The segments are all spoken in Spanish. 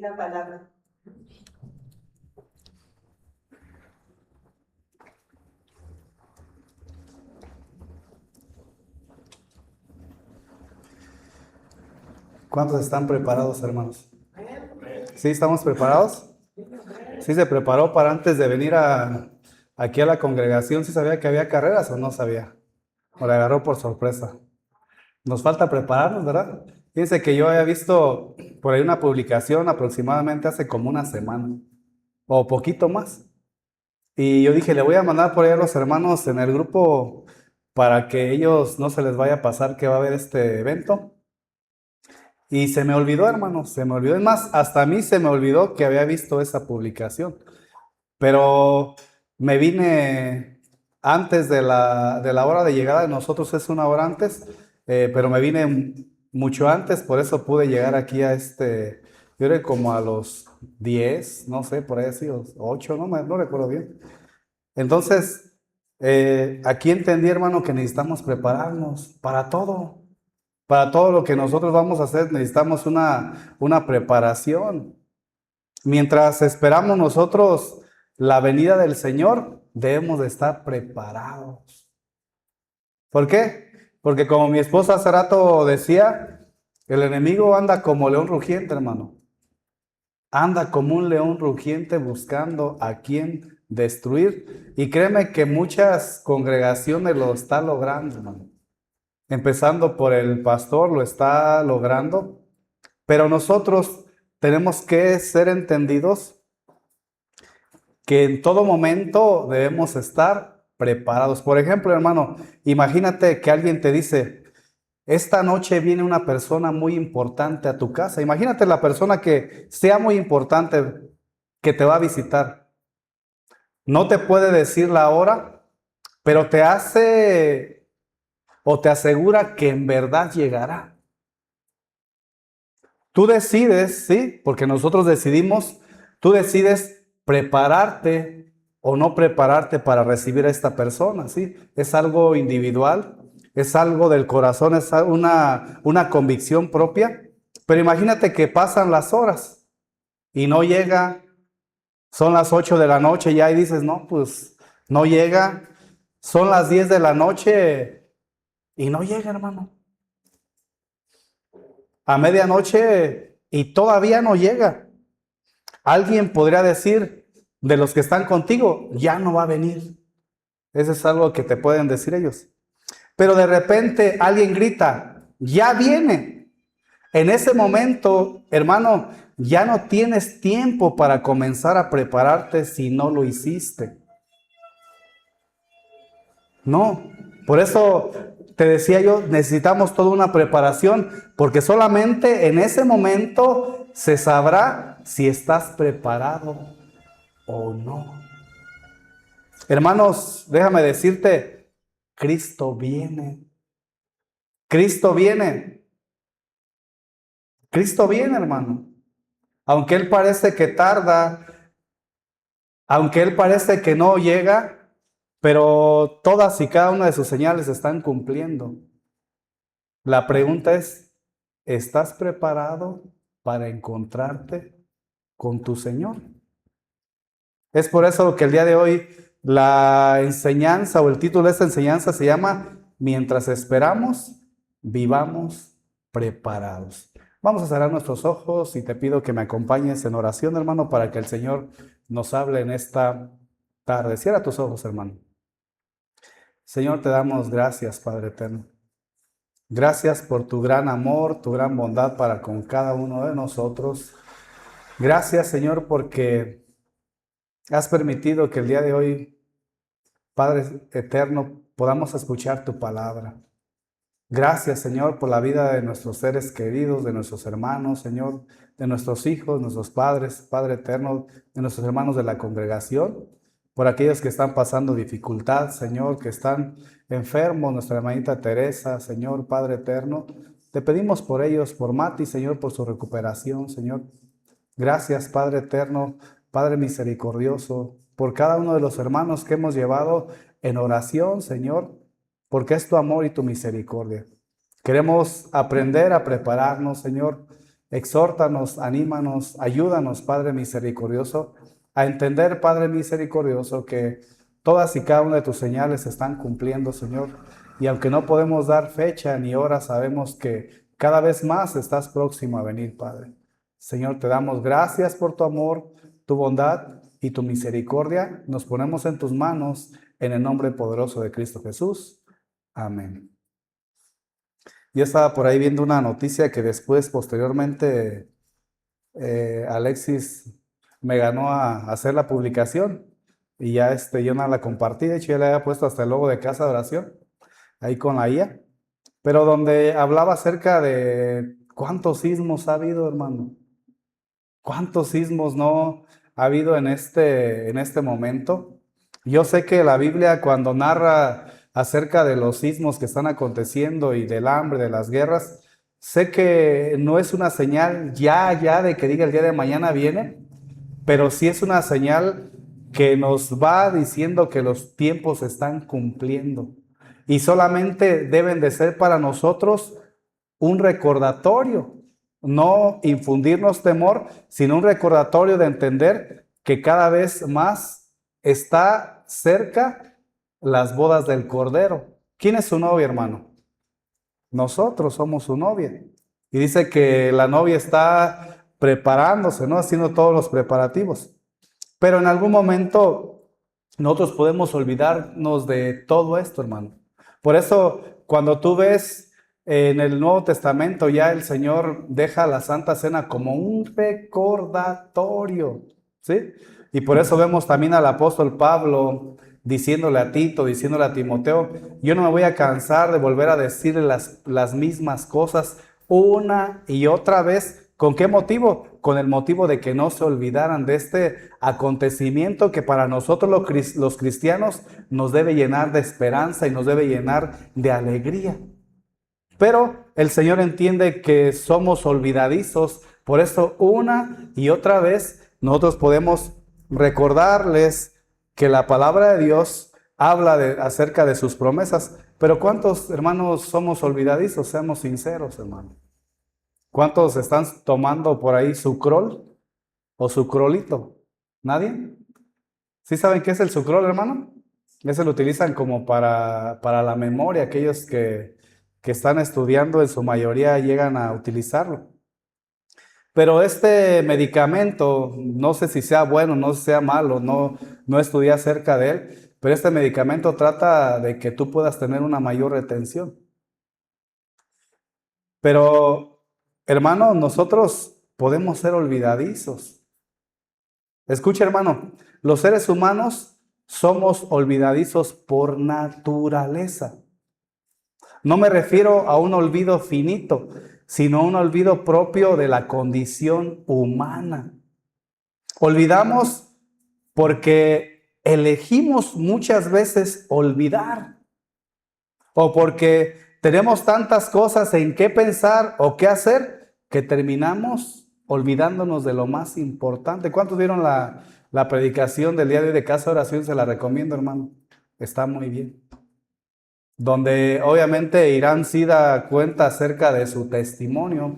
la palabra. ¿Cuántos están preparados, hermanos? ¿Sí estamos preparados? ¿Sí se preparó para antes de venir aquí a la congregación? ¿Sí sabía que había carreras o no sabía? ¿O le agarró por sorpresa? Nos falta prepararnos, ¿verdad? Fíjense que yo había visto por ahí una publicación aproximadamente hace como una semana o poquito más. Y yo dije, le voy a mandar por ahí a los hermanos en el grupo para que ellos no se les vaya a pasar que va a haber este evento. Y se me olvidó, hermano, se me olvidó. Es más, hasta a mí se me olvidó que había visto esa publicación. Pero me vine antes de la hora de llegada de nosotros, es una hora antes, pero me vine mucho antes, por eso pude llegar aquí yo creo que como a los 10 no sé, por ahí así, 8 no recuerdo bien. Entonces, aquí entendí, hermano, que necesitamos prepararnos para todo. Para todo lo que nosotros vamos a hacer necesitamos una preparación. Mientras esperamos nosotros la venida del Señor, debemos de estar preparados. ¿Por qué? Porque como mi esposa hace rato decía, el enemigo anda como león rugiente, hermano. Anda como un león rugiente buscando a quien destruir. Y créeme que muchas congregaciones lo están logrando, hermano. Empezando por el pastor, lo está logrando. Pero nosotros tenemos que ser entendidos que en todo momento debemos estar preparados. Por ejemplo, hermano, imagínate que alguien te dice, esta noche viene una persona muy importante a tu casa. Imagínate la persona que sea muy importante que te va a visitar. No te puede decir la hora, pero te hace o te asegura que en verdad llegará. Tú decides, ¿sí? Porque nosotros decidimos, tú decides prepararte o no prepararte para recibir a esta persona, ¿sí? Es algo individual, es algo del corazón, es una convicción propia. Pero imagínate que pasan las horas y no llega, son las 8 de la noche ya y dices, no, pues no llega, son las 10 de la noche y no llega, hermano. A medianoche y todavía no llega. Alguien podría decir de los que están contigo, ya no va a venir. Eso es algo que te pueden decir ellos. Pero de repente alguien grita, ya viene. En ese momento, hermano, ya no tienes tiempo para comenzar a prepararte si no lo hiciste. No, por eso te decía yo, necesitamos toda una preparación, porque solamente en ese momento se sabrá si estás preparado o no. Hermanos, déjame decirte, Cristo viene. Cristo viene. Cristo viene, hermano. Aunque Él parece que tarda, aunque Él parece que no llega, pero todas y cada una de sus señales se están cumpliendo. La pregunta es, ¿estás preparado para encontrarte con tu Señor? Es por eso que el día de hoy la enseñanza o el título de esta enseñanza se llama Mientras esperamos, vivamos preparados. Vamos a cerrar nuestros ojos y te pido que me acompañes en oración, hermano, para que el Señor nos hable en esta tarde. Cierra tus ojos, hermano. Señor, te damos gracias, Padre eterno. Gracias por tu gran amor, tu gran bondad para con cada uno de nosotros. Gracias, Señor, porque has permitido que el día de hoy, Padre eterno, podamos escuchar tu palabra. Gracias, Señor, por la vida de nuestros seres queridos, de nuestros hermanos, Señor, de nuestros hijos, nuestros padres, Padre eterno, de nuestros hermanos de la congregación, por aquellos que están pasando dificultad, Señor, que están enfermos, nuestra hermanita Teresa, Señor, Padre eterno. Te pedimos por ellos, por Mati, Señor, por su recuperación, Señor. Gracias, Padre eterno, Padre misericordioso, por cada uno de los hermanos que hemos llevado en oración, Señor, porque es tu amor y tu misericordia. Queremos aprender a prepararnos, Señor. Exhórtanos, anímanos, ayúdanos, Padre misericordioso, a entender, Padre misericordioso, que todas y cada una de tus señales se están cumpliendo, Señor. Y aunque no podemos dar fecha ni hora, sabemos que cada vez más estás próximo a venir, Padre. Señor, te damos gracias por tu amor, tu bondad y tu misericordia. Nos ponemos en tus manos en el nombre poderoso de Cristo Jesús. Amén. Yo estaba por ahí viendo una noticia que después, posteriormente, Alexis me ganó a hacer la publicación y ya yo no la compartí. De hecho, ya le había puesto hasta el logo de Casa de Oración, ahí con la IA, pero donde hablaba acerca de cuántos sismos ha habido, hermano. ¿Cuántos sismos no ha habido en este momento? Yo sé que la Biblia, cuando narra acerca de los sismos que están aconteciendo y del hambre, de las guerras, sé que no es una señal ya de que diga el día de mañana viene, pero sí es una señal que nos va diciendo que los tiempos se están cumpliendo. Y solamente deben de ser para nosotros un recordatorio, no infundirnos temor, sino un recordatorio de entender que cada vez más está cerca las bodas del Cordero. ¿Quién es su novia, hermano? Nosotros somos su novia. Y dice que la novia está preparándose, ¿no? Haciendo todos los preparativos. Pero en algún momento nosotros podemos olvidarnos de todo esto, hermano. Por eso, cuando tú ves en el Nuevo Testamento, ya el Señor deja la Santa Cena como un recordatorio, ¿sí? Y por eso vemos también al apóstol Pablo diciéndole a Tito, diciéndole a Timoteo, yo no me voy a cansar de volver a decirle las mismas cosas una y otra vez. ¿Con qué motivo? Con el motivo de que no se olvidaran de este acontecimiento que para nosotros los cristianos nos debe llenar de esperanza y nos debe llenar de alegría. Pero el Señor entiende que somos olvidadizos, por eso una y otra vez nosotros podemos recordarles que la palabra de Dios habla acerca de sus promesas. Pero ¿cuántos hermanos somos olvidadizos? Seamos sinceros, hermanos. ¿Cuántos están tomando por ahí sucrol o sucrolito? ¿Nadie? ¿Sí saben qué es el sucrol, hermano? Ese lo utilizan como para la memoria. Aquellos que están estudiando en su mayoría llegan a utilizarlo. Pero este medicamento, no sé si sea bueno, no sé si sea malo, no estudié acerca de él, pero este medicamento trata de que tú puedas tener una mayor retención. Pero, hermano, nosotros podemos ser olvidadizos. Escucha, hermano, los seres humanos somos olvidadizos por naturaleza. No me refiero a un olvido finito, sino a un olvido propio de la condición humana. Olvidamos porque elegimos muchas veces olvidar, o porque tenemos tantas cosas en qué pensar o qué hacer que terminamos olvidándonos de lo más importante. ¿Cuántos vieron la predicación del día de hoy de Casa de Oración? Se la recomiendo, hermano. Está muy bien. Donde obviamente Irán sí da cuenta acerca de su testimonio,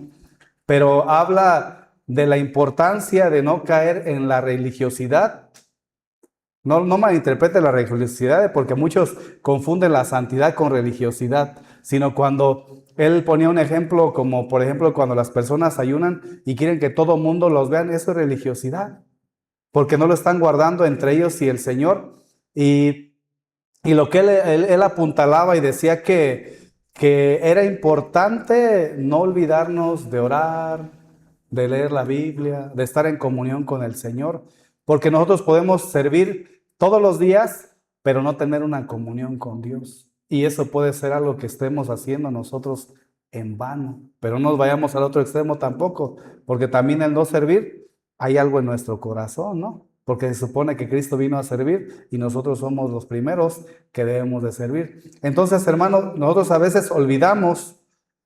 pero habla de la importancia de no caer en la religiosidad. No malinterprete la religiosidad, porque muchos confunden la santidad con religiosidad, sino cuando él ponía un ejemplo, como por ejemplo cuando las personas ayunan y quieren que todo mundo los vean, eso es religiosidad, porque no lo están guardando entre ellos y el Señor. Y lo que él apuntalaba y decía que era importante no olvidarnos de orar, de leer la Biblia, de estar en comunión con el Señor, porque nosotros podemos servir todos los días, pero no tener una comunión con Dios. Y eso puede ser algo que estemos haciendo nosotros en vano, pero no nos vayamos al otro extremo tampoco, porque también el no servir, hay algo en nuestro corazón, ¿no? Porque se supone que Cristo vino a servir y nosotros somos los primeros que debemos de servir. Entonces, hermanos, nosotros a veces olvidamos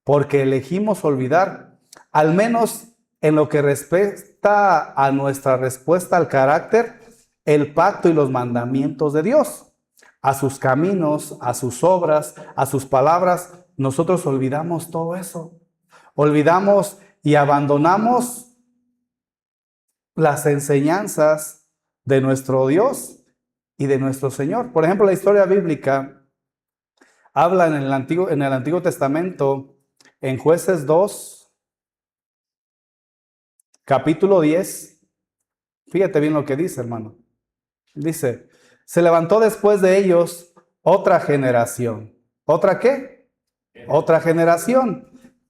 porque elegimos olvidar, al menos en lo que respecta a nuestra respuesta al carácter, el pacto y los mandamientos de Dios, a sus caminos, a sus obras, a sus palabras. Nosotros olvidamos todo eso. Olvidamos y abandonamos las enseñanzas de nuestro Dios y de nuestro Señor. Por ejemplo, la historia bíblica habla en el Antiguo Testamento, en Jueces 2, capítulo 10. Fíjate bien lo que dice, hermano. Dice, se levantó después de ellos otra generación. ¿Otra qué? Otra generación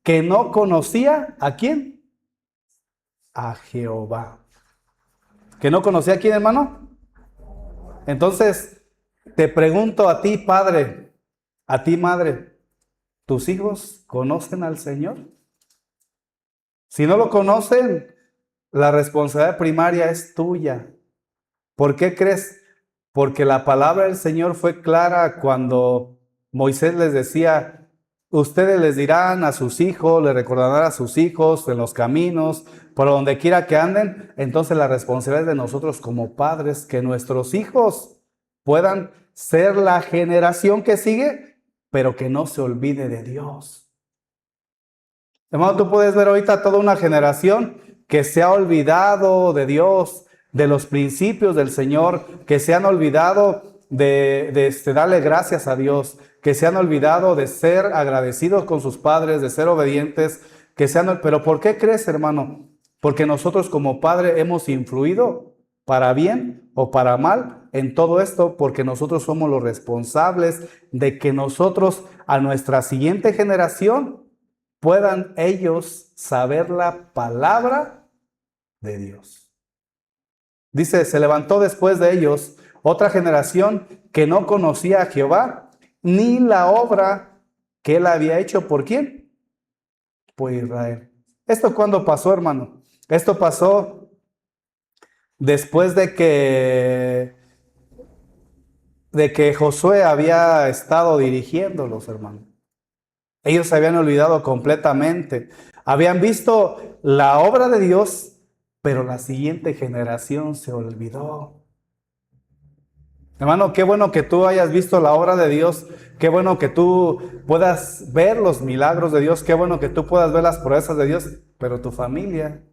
que no conocía ¿a quién? A Jehová. ¿Que no conocía a quién, hermano? Entonces, te pregunto a ti, padre, a ti, madre, ¿tus hijos conocen al Señor? Si no lo conocen, la responsabilidad primaria es tuya. ¿Por qué crees? Porque la palabra del Señor fue clara cuando Moisés les decía, ustedes les dirán a sus hijos, les recordarán a sus hijos en los caminos, por donde quiera que anden. Entonces la responsabilidad es de nosotros como padres, que nuestros hijos puedan ser la generación que sigue, pero que no se olvide de Dios. Hermano, tú puedes ver ahorita toda una generación que se ha olvidado de Dios, de los principios del Señor, que se han olvidado de darle gracias a Dios, que se han olvidado de ser agradecidos con sus padres, de ser obedientes, pero ¿por qué crees, hermano? Porque nosotros como padre hemos influido para bien o para mal en todo esto, porque nosotros somos los responsables de que nosotros a nuestra siguiente generación puedan ellos saber la palabra de Dios. Dice, se levantó después de ellos otra generación que no conocía a Jehová, ni la obra que él había hecho. ¿Por quién? Por Israel. ¿Esto cuándo pasó, hermano? Esto pasó después de que Josué había estado dirigiéndolos, hermano. Ellos se habían olvidado completamente. Habían visto la obra de Dios, pero la siguiente generación se olvidó. Hermano, qué bueno que tú hayas visto la obra de Dios. Qué bueno que tú puedas ver los milagros de Dios. Qué bueno que tú puedas ver las proezas de Dios. Pero tu familia,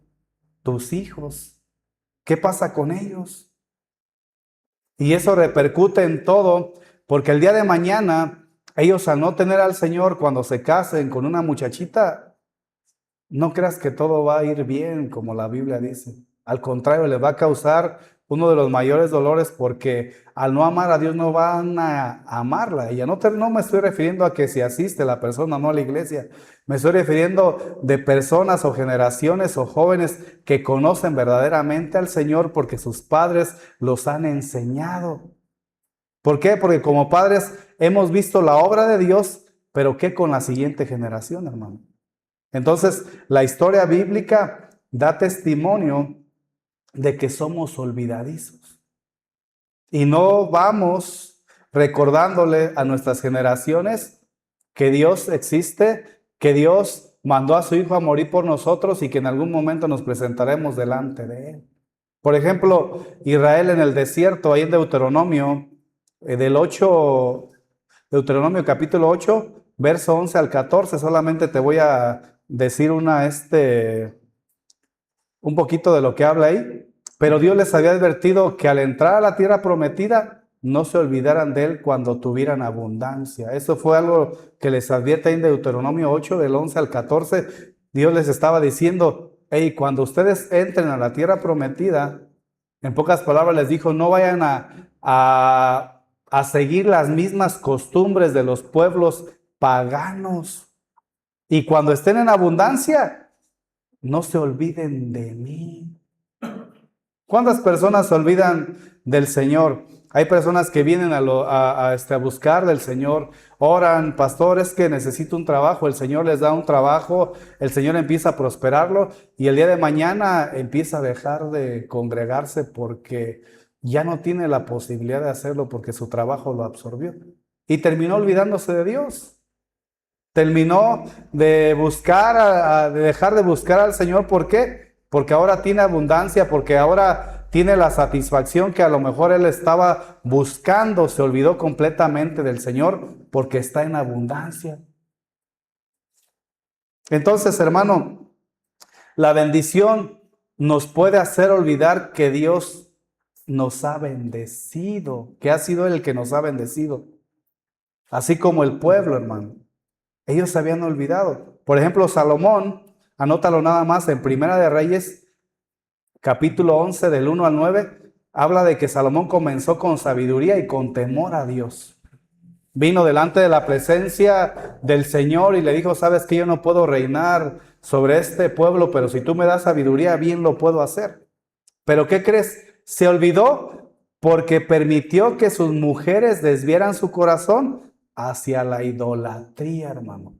tus hijos, ¿qué pasa con ellos? Y eso repercute en todo, porque el día de mañana, ellos al no tener al Señor, cuando se casen con una muchachita, no creas que todo va a ir bien, como la Biblia dice. Al contrario, les va a causar uno de los mayores dolores, porque al no amar a Dios no van a amarla. Y no me estoy refiriendo a que si asiste la persona no a la iglesia. Me estoy refiriendo de personas o generaciones o jóvenes que conocen verdaderamente al Señor porque sus padres los han enseñado. ¿Por qué? Porque como padres hemos visto la obra de Dios, pero ¿qué con la siguiente generación, hermano? Entonces, la historia bíblica da testimonio de que somos olvidadizos. Y no vamos recordándole a nuestras generaciones que Dios existe, que Dios mandó a su Hijo a morir por nosotros y que en algún momento nos presentaremos delante de Él. Por ejemplo, Israel en el desierto, ahí en Deuteronomio, Deuteronomio capítulo 8, verso 11 al 14, solamente te voy a decir un poquito de lo que habla ahí. Pero Dios les había advertido que al entrar a la tierra prometida, no se olvidaran de Él cuando tuvieran abundancia. Eso fue algo que les advierte ahí en Deuteronomio 8, del 11 al 14. Dios les estaba diciendo, hey, cuando ustedes entren a la tierra prometida, en pocas palabras les dijo, no vayan a seguir las mismas costumbres de los pueblos paganos. Y cuando estén en abundancia, no se olviden de mí. ¿Cuántas personas se olvidan del Señor? Hay personas que vienen a buscar del Señor, oran, pastor, es que necesito un trabajo, el Señor les da un trabajo, el Señor empieza a prosperarlo y el día de mañana empieza a dejar de congregarse porque ya no tiene la posibilidad de hacerlo porque su trabajo lo absorbió. Y terminó olvidándose de Dios. Terminó de dejar de buscar al Señor. ¿Por qué? Porque ahora tiene abundancia, porque ahora tiene la satisfacción que a lo mejor él estaba buscando. Se olvidó completamente del Señor porque está en abundancia. Entonces, hermano, La bendición nos puede hacer olvidar que Dios nos ha bendecido, que ha sido Él el que nos ha bendecido. Así como el pueblo, hermano. Ellos se habían olvidado. Por ejemplo, Salomón, anótalo nada más, en Primera de Reyes, capítulo 11, del 1 al 9, habla de que Salomón comenzó con sabiduría y con temor a Dios. Vino delante de la presencia del Señor y le dijo, sabes que yo no puedo reinar sobre este pueblo, pero si tú me das sabiduría, bien lo puedo hacer. ¿Pero qué crees? Se olvidó porque permitió que sus mujeres desvieran su corazón hacia la idolatría, hermano.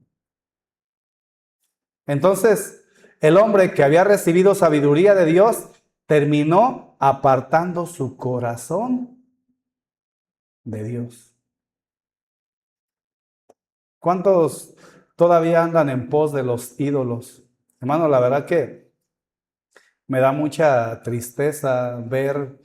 Entonces, el hombre que había recibido sabiduría de Dios terminó apartando su corazón de Dios. ¿Cuántos todavía andan en pos de los ídolos? Hermano, la verdad que me da mucha tristeza ver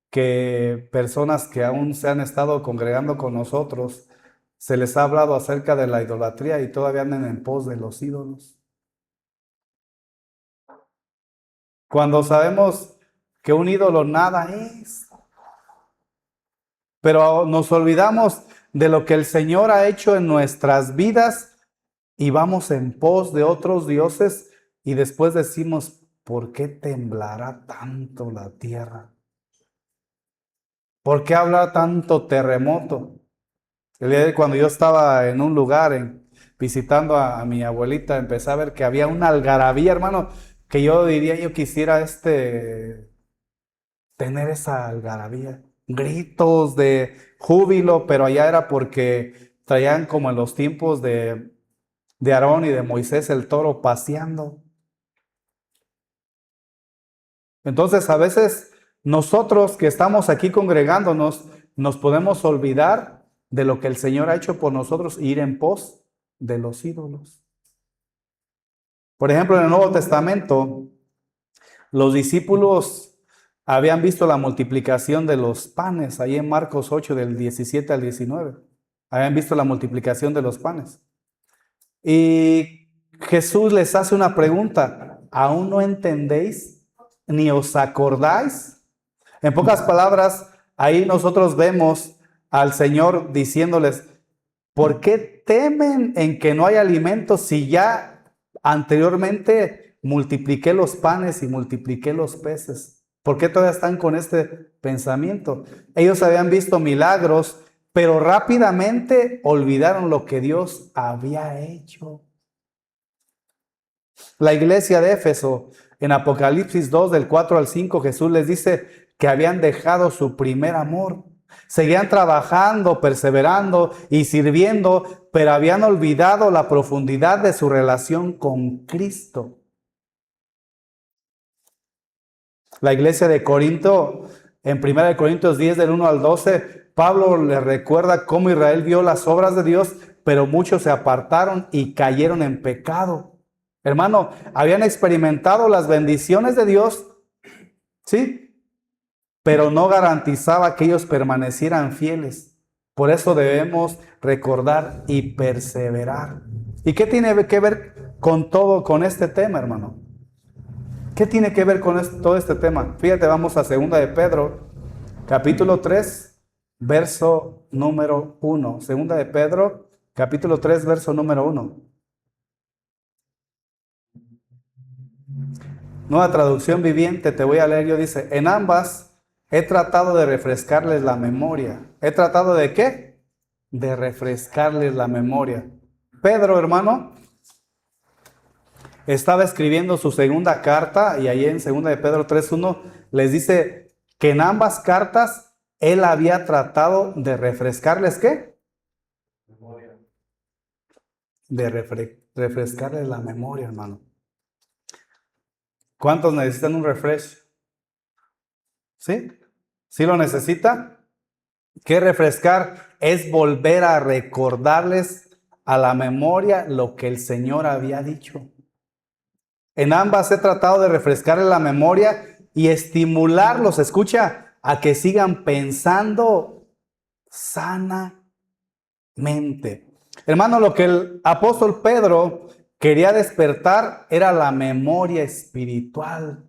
que personas que aún se han estado congregando con nosotros, se les ha hablado acerca de la idolatría y todavía andan en pos de los ídolos. Cuando sabemos que un ídolo nada es, pero nos olvidamos de lo que el Señor ha hecho en nuestras vidas y vamos en pos de otros dioses y después decimos, ¿por qué temblará tanto la tierra? ¿Por qué habrá tanto terremoto? El día de cuando yo estaba en un lugar visitando a mi abuelita, empecé a ver que había una algarabía, hermano, que yo diría, yo quisiera tener esa algarabía. Gritos de júbilo, pero allá era porque traían como en los tiempos de Aarón y de Moisés el toro paseando. Entonces a veces nosotros que estamos aquí congregándonos nos podemos olvidar de lo que el Señor ha hecho por nosotros e ir en pos de los ídolos. Por ejemplo, en el Nuevo Testamento, los discípulos habían visto la multiplicación de los panes, ahí en Marcos 8 del 17 al 19. Habían visto la multiplicación de los panes. Y Jesús les hace una pregunta, ¿aún no entendéis ni os acordáis? En pocas palabras, ahí nosotros vemos al Señor diciéndoles, ¿por qué temen en que no hay alimento si ya anteriormente multipliqué los panes y multipliqué los peces? ¿Por qué todavía están con este pensamiento? Ellos habían visto milagros, pero rápidamente olvidaron lo que Dios había hecho. La iglesia de Éfeso, en Apocalipsis 2, del 4 al 5, Jesús les dice que habían dejado su primer amor. Seguían trabajando, perseverando y sirviendo, pero habían olvidado la profundidad de su relación con Cristo. La iglesia de Corinto, en 1 Corintios 10, del 1 al 12, Pablo le recuerda cómo Israel vio las obras de Dios, pero muchos se apartaron y cayeron en pecado. Hermano, habían experimentado las bendiciones de Dios, ¿sí? Pero no garantizaba que ellos permanecieran fieles. Por eso debemos recordar y perseverar. ¿Y qué tiene que ver con este tema, hermano? ¿Qué tiene que ver con todo este tema? Fíjate, vamos a 2 de Pedro, capítulo 3, verso número 1. 2 de Pedro, capítulo 3, verso número 1. Nueva traducción viviente, te voy a leer, yo dice, en ambas he tratado de refrescarles la memoria. ¿He tratado de qué? De refrescarles la memoria. Pedro, hermano, estaba escribiendo su segunda carta y ahí en 2 de Pedro 3:1 les dice que en ambas cartas él había tratado de refrescarles ¿qué? Memoria. De refrescarles la memoria, hermano. ¿Cuántos necesitan un refresh? ¿Sí? ¿Sí lo necesita? ¿Qué refrescar? Es volver a recordarles a la memoria lo que el Señor había dicho. En ambas he tratado de refrescarles la memoria y estimularlos, escucha, a que sigan pensando sanamente. Hermano, lo que el apóstol Pedro quería despertar era la memoria espiritual.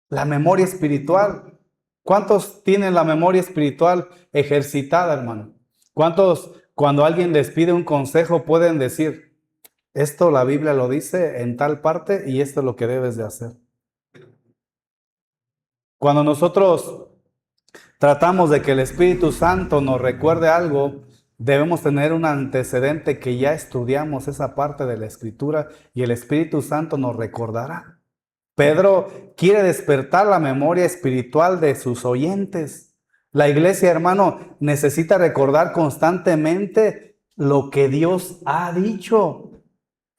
La memoria espiritual. ¿Cuántos tienen la memoria espiritual ejercitada, hermano? ¿Cuántos, cuando alguien les pide un consejo, pueden decir, esto la Biblia lo dice en tal parte y esto es lo que debes de hacer? Cuando nosotros tratamos de que el Espíritu Santo nos recuerde algo, debemos tener un antecedente que ya estudiamos esa parte de la Escritura y el Espíritu Santo nos recordará. Pedro quiere despertar la memoria espiritual de sus oyentes. La iglesia, hermano, necesita recordar constantemente lo que Dios ha dicho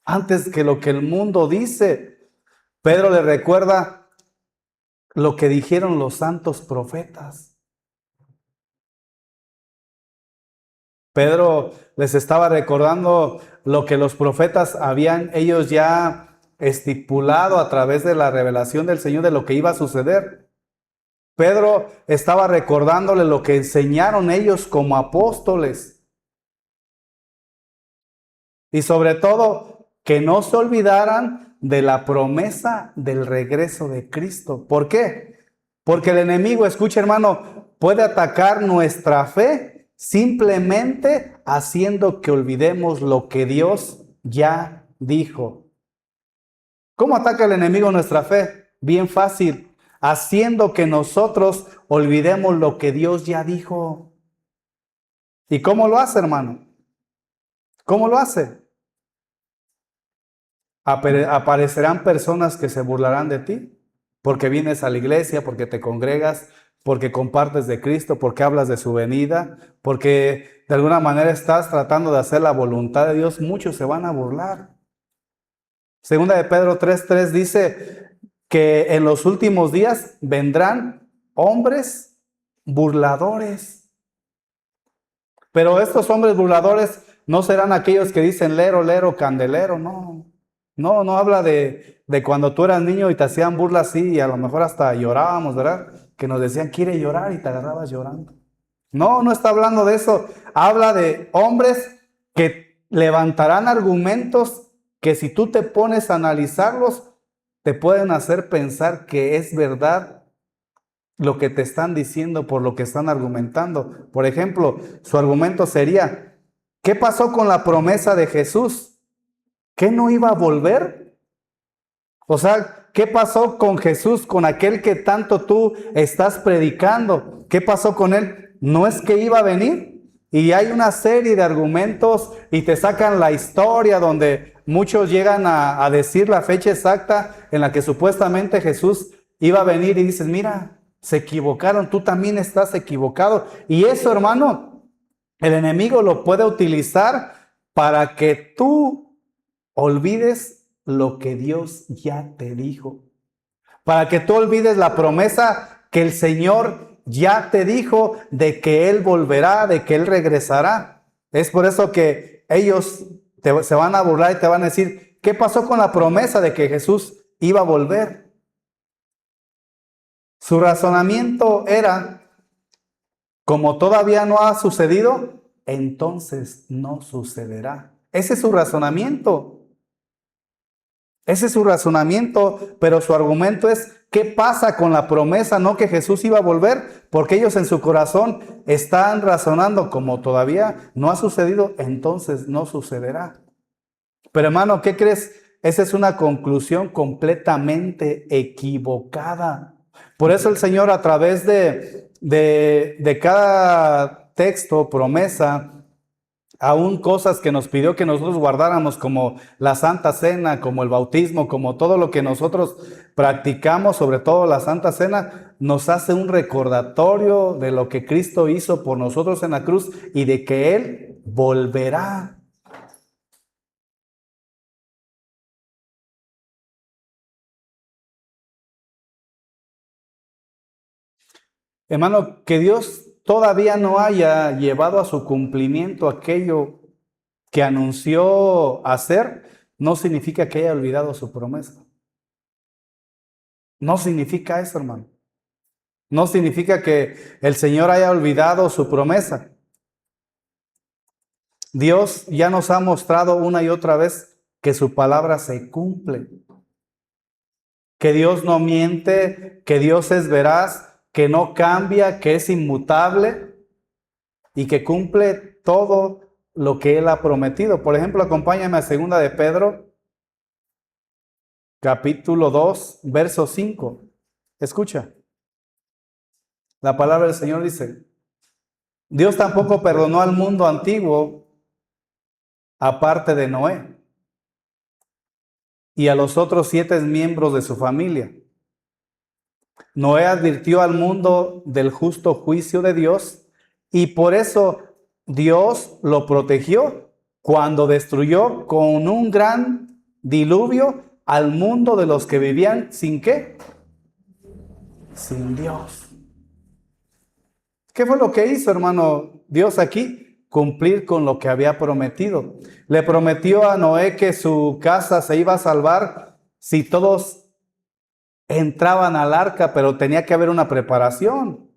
antes que lo que el mundo dice. Pedro le recuerda lo que dijeron los santos profetas. Pedro les estaba recordando lo que los profetas habían ellos ya estipulado a través de la revelación del Señor de lo que iba a suceder. Pedro estaba recordándole lo que enseñaron ellos como apóstoles. Y sobre todo, que no se olvidaran de la promesa del regreso de Cristo. ¿Por qué? Porque el enemigo, escucha hermano, puede atacar nuestra fe simplemente haciendo que olvidemos lo que Dios ya dijo. ¿Cómo ataca el enemigo nuestra fe? Bien fácil, haciendo que nosotros olvidemos lo que Dios ya dijo. ¿Y cómo lo hace, hermano? ¿Cómo lo hace? Aparecerán personas que se burlarán de ti, porque vienes a la iglesia, porque te congregas, porque compartes de Cristo, porque hablas de su venida, porque de alguna manera estás tratando de hacer la voluntad de Dios. Muchos se van a burlar. Segunda de Pedro 3:3 dice que en los últimos días vendrán hombres burladores. Pero estos hombres burladores no serán aquellos que dicen lero, lero, candelero, no. No habla de cuando tú eras niño y te hacían burlas así y a lo mejor hasta llorábamos, ¿verdad? Que nos decían, quiere llorar y te agarrabas llorando. No está hablando de eso. Habla de hombres que levantarán argumentos que si tú te pones a analizarlos, te pueden hacer pensar que es verdad lo que te están diciendo por lo que están argumentando. Por ejemplo, su argumento sería, ¿qué pasó con la promesa de Jesús? ¿Qué no iba a volver? O sea, ¿qué pasó con Jesús, con aquel que tanto tú estás predicando? ¿Qué pasó con él? ¿No es que iba a venir? Y hay una serie de argumentos y te sacan la historia donde muchos llegan a decir la fecha exacta en la que supuestamente Jesús iba a venir y dices, mira, se equivocaron, tú también estás equivocado. Y eso, hermano, el enemigo lo puede utilizar para que tú olvides lo que Dios ya te dijo. Para que tú olvides la promesa que el Señor ya te dijo de que Él volverá, de que Él regresará. Es por eso que ellos se van a burlar y te van a decir, ¿qué pasó con la promesa de que Jesús iba a volver? Su razonamiento era, como todavía no ha sucedido, entonces no sucederá. Ese es su razonamiento. Ese es su razonamiento, pero su argumento es, ¿qué pasa con la promesa? No que Jesús iba a volver, porque ellos en su corazón están razonando, como todavía no ha sucedido, entonces no sucederá. Pero hermano, ¿qué crees? Esa es una conclusión completamente equivocada. Por eso el Señor a través de cada texto, promesa, aún cosas que nos pidió que nosotros guardáramos, como la Santa Cena, como el bautismo, como todo lo que nosotros practicamos, sobre todo la Santa Cena, nos hace un recordatorio de lo que Cristo hizo por nosotros en la cruz y de que Él volverá. Hermano, que Dios todavía no haya llevado a su cumplimiento aquello que anunció hacer, no significa que haya olvidado su promesa. No significa eso, hermano. No significa que el Señor haya olvidado su promesa. Dios ya nos ha mostrado una y otra vez que su palabra se cumple, que Dios no miente, que Dios es veraz, que no cambia, que es inmutable y que cumple todo lo que Él ha prometido. Por ejemplo, acompáñame a 2 de Pedro, capítulo 2, verso 5. Escucha, la palabra del Señor dice: Dios tampoco perdonó al mundo antiguo aparte de Noé y a los otros 7 miembros de su familia. Noé advirtió al mundo del justo juicio de Dios y por eso Dios lo protegió cuando destruyó con un gran diluvio al mundo de los que vivían sin ¿qué? Sin Dios. ¿Qué fue lo que hizo, hermano, Dios aquí? Cumplir con lo que había prometido. Le prometió a Noé que su casa se iba a salvar si todos entraban al arca, pero tenía que haber una preparación,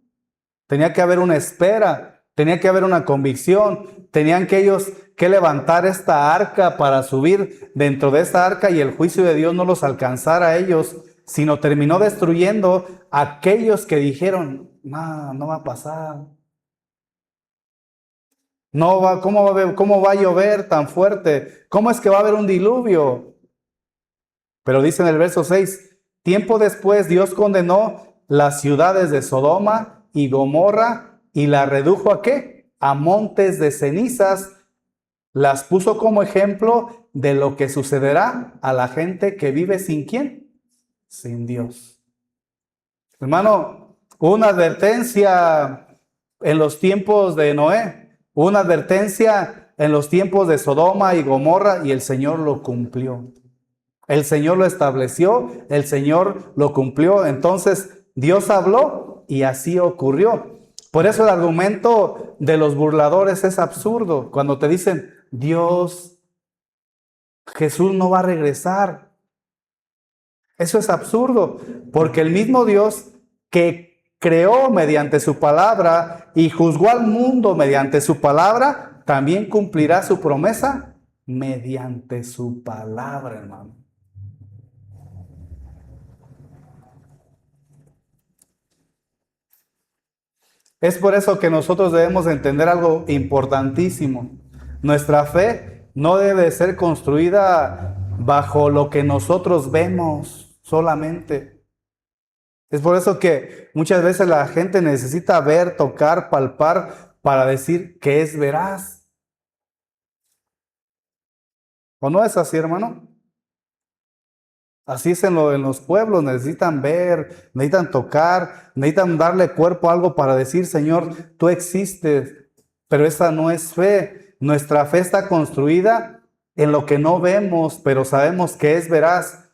tenía que haber una espera, tenía que haber una convicción, tenían que ellos que levantar esta arca para subir dentro de esta arca y el juicio de Dios no los alcanzara a ellos, sino terminó destruyendo a aquellos que dijeron: no va a pasar. No va, ¿cómo va a llover tan fuerte? ¿Cómo es que va a haber un diluvio? Pero dice en el verso 6, tiempo después Dios condenó las ciudades de Sodoma y Gomorra y la redujo ¿a qué? A montes de cenizas. Las puso como ejemplo de lo que sucederá a la gente que vive sin ¿quién? Sin Dios. Hermano, una advertencia en los tiempos de Noé, una advertencia en los tiempos de Sodoma y Gomorra, y el Señor lo cumplió. El Señor lo estableció, el Señor lo cumplió. Entonces Dios habló y así ocurrió. Por eso el argumento de los burladores es absurdo. Cuando te dicen: Jesús no va a regresar. Eso es absurdo, porque el mismo Dios que creó mediante su palabra y juzgó al mundo mediante su palabra, también cumplirá su promesa mediante su palabra, hermano. Es por eso que nosotros debemos entender algo importantísimo. Nuestra fe no debe ser construida bajo lo que nosotros vemos solamente. Es por eso que muchas veces la gente necesita ver, tocar, palpar para decir que es veraz. ¿O no es así, hermano? Así es en los pueblos, necesitan ver, necesitan tocar, necesitan darle cuerpo a algo para decir: Señor, tú existes. Pero esa no es fe. Nuestra fe está construida en lo que no vemos, pero sabemos que es veraz.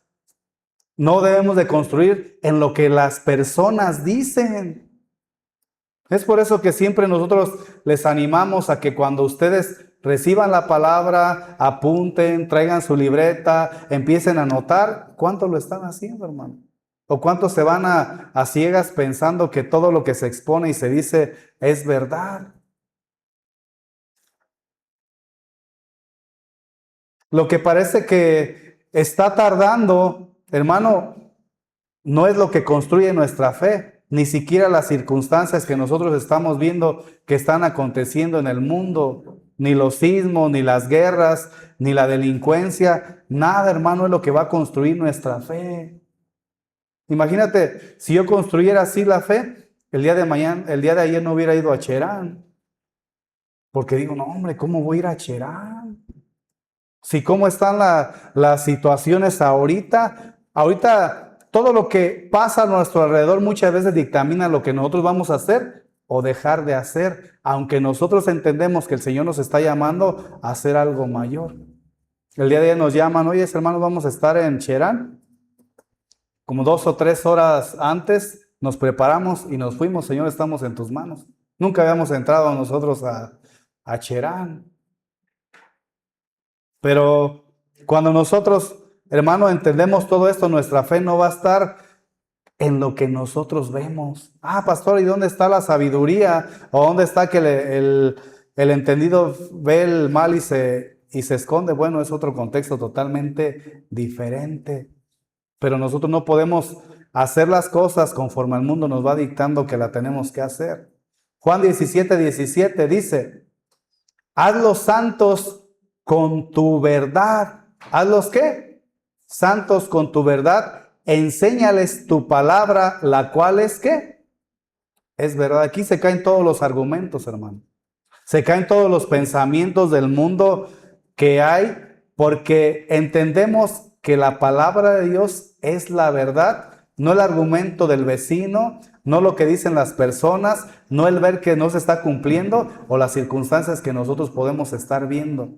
No debemos de construir en lo que las personas dicen. Es por eso que siempre nosotros les animamos a que cuando ustedes reciban la palabra, apunten, traigan su libreta, empiecen a anotar cuánto lo están haciendo, hermano. O cuántos se van a ciegas pensando que todo lo que se expone y se dice es verdad. Lo que parece que está tardando, hermano, no es lo que construye nuestra fe, ni siquiera las circunstancias que nosotros estamos viendo que están aconteciendo en el mundo, ni los sismos, ni las guerras, ni la delincuencia, nada, hermano, es lo que va a construir nuestra fe. Imagínate, si yo construyera así la fe, el día de ayer no hubiera ido a Cherán, porque digo: no, hombre, ¿cómo voy a ir a Cherán? Si cómo están las situaciones ahorita todo lo que pasa a nuestro alrededor muchas veces dictamina lo que nosotros vamos a hacer o dejar de hacer, aunque nosotros entendemos que el Señor nos está llamando a hacer algo mayor. El día de ayer nos llaman: oye, hermanos, vamos a estar en Cherán. Como 2 o 3 horas antes nos preparamos y nos fuimos. Señor, estamos en tus manos. Nunca habíamos entrado nosotros a Cherán. Pero cuando nosotros, hermano, entendemos todo esto, nuestra fe no va a estar en lo que nosotros vemos. Pastor, ¿y dónde está la sabiduría? ¿O dónde está que el entendido ve el mal y se esconde. Bueno, es otro contexto totalmente diferente. Pero nosotros no podemos hacer las cosas conforme el mundo nos va dictando que la tenemos que hacer. Juan 17:17 dice, hazlos santos con tu verdad. ¿Hazlos qué? Santos con tu verdad. Enséñales tu palabra, la cual es ¿qué? Es verdad. Aquí se caen todos los argumentos, hermano. Se caen todos los pensamientos del mundo que hay, porque entendemos que la palabra de Dios es la verdad, no el argumento del vecino, no lo que dicen las personas, no el ver que no se está cumpliendo o las circunstancias que nosotros podemos estar viendo.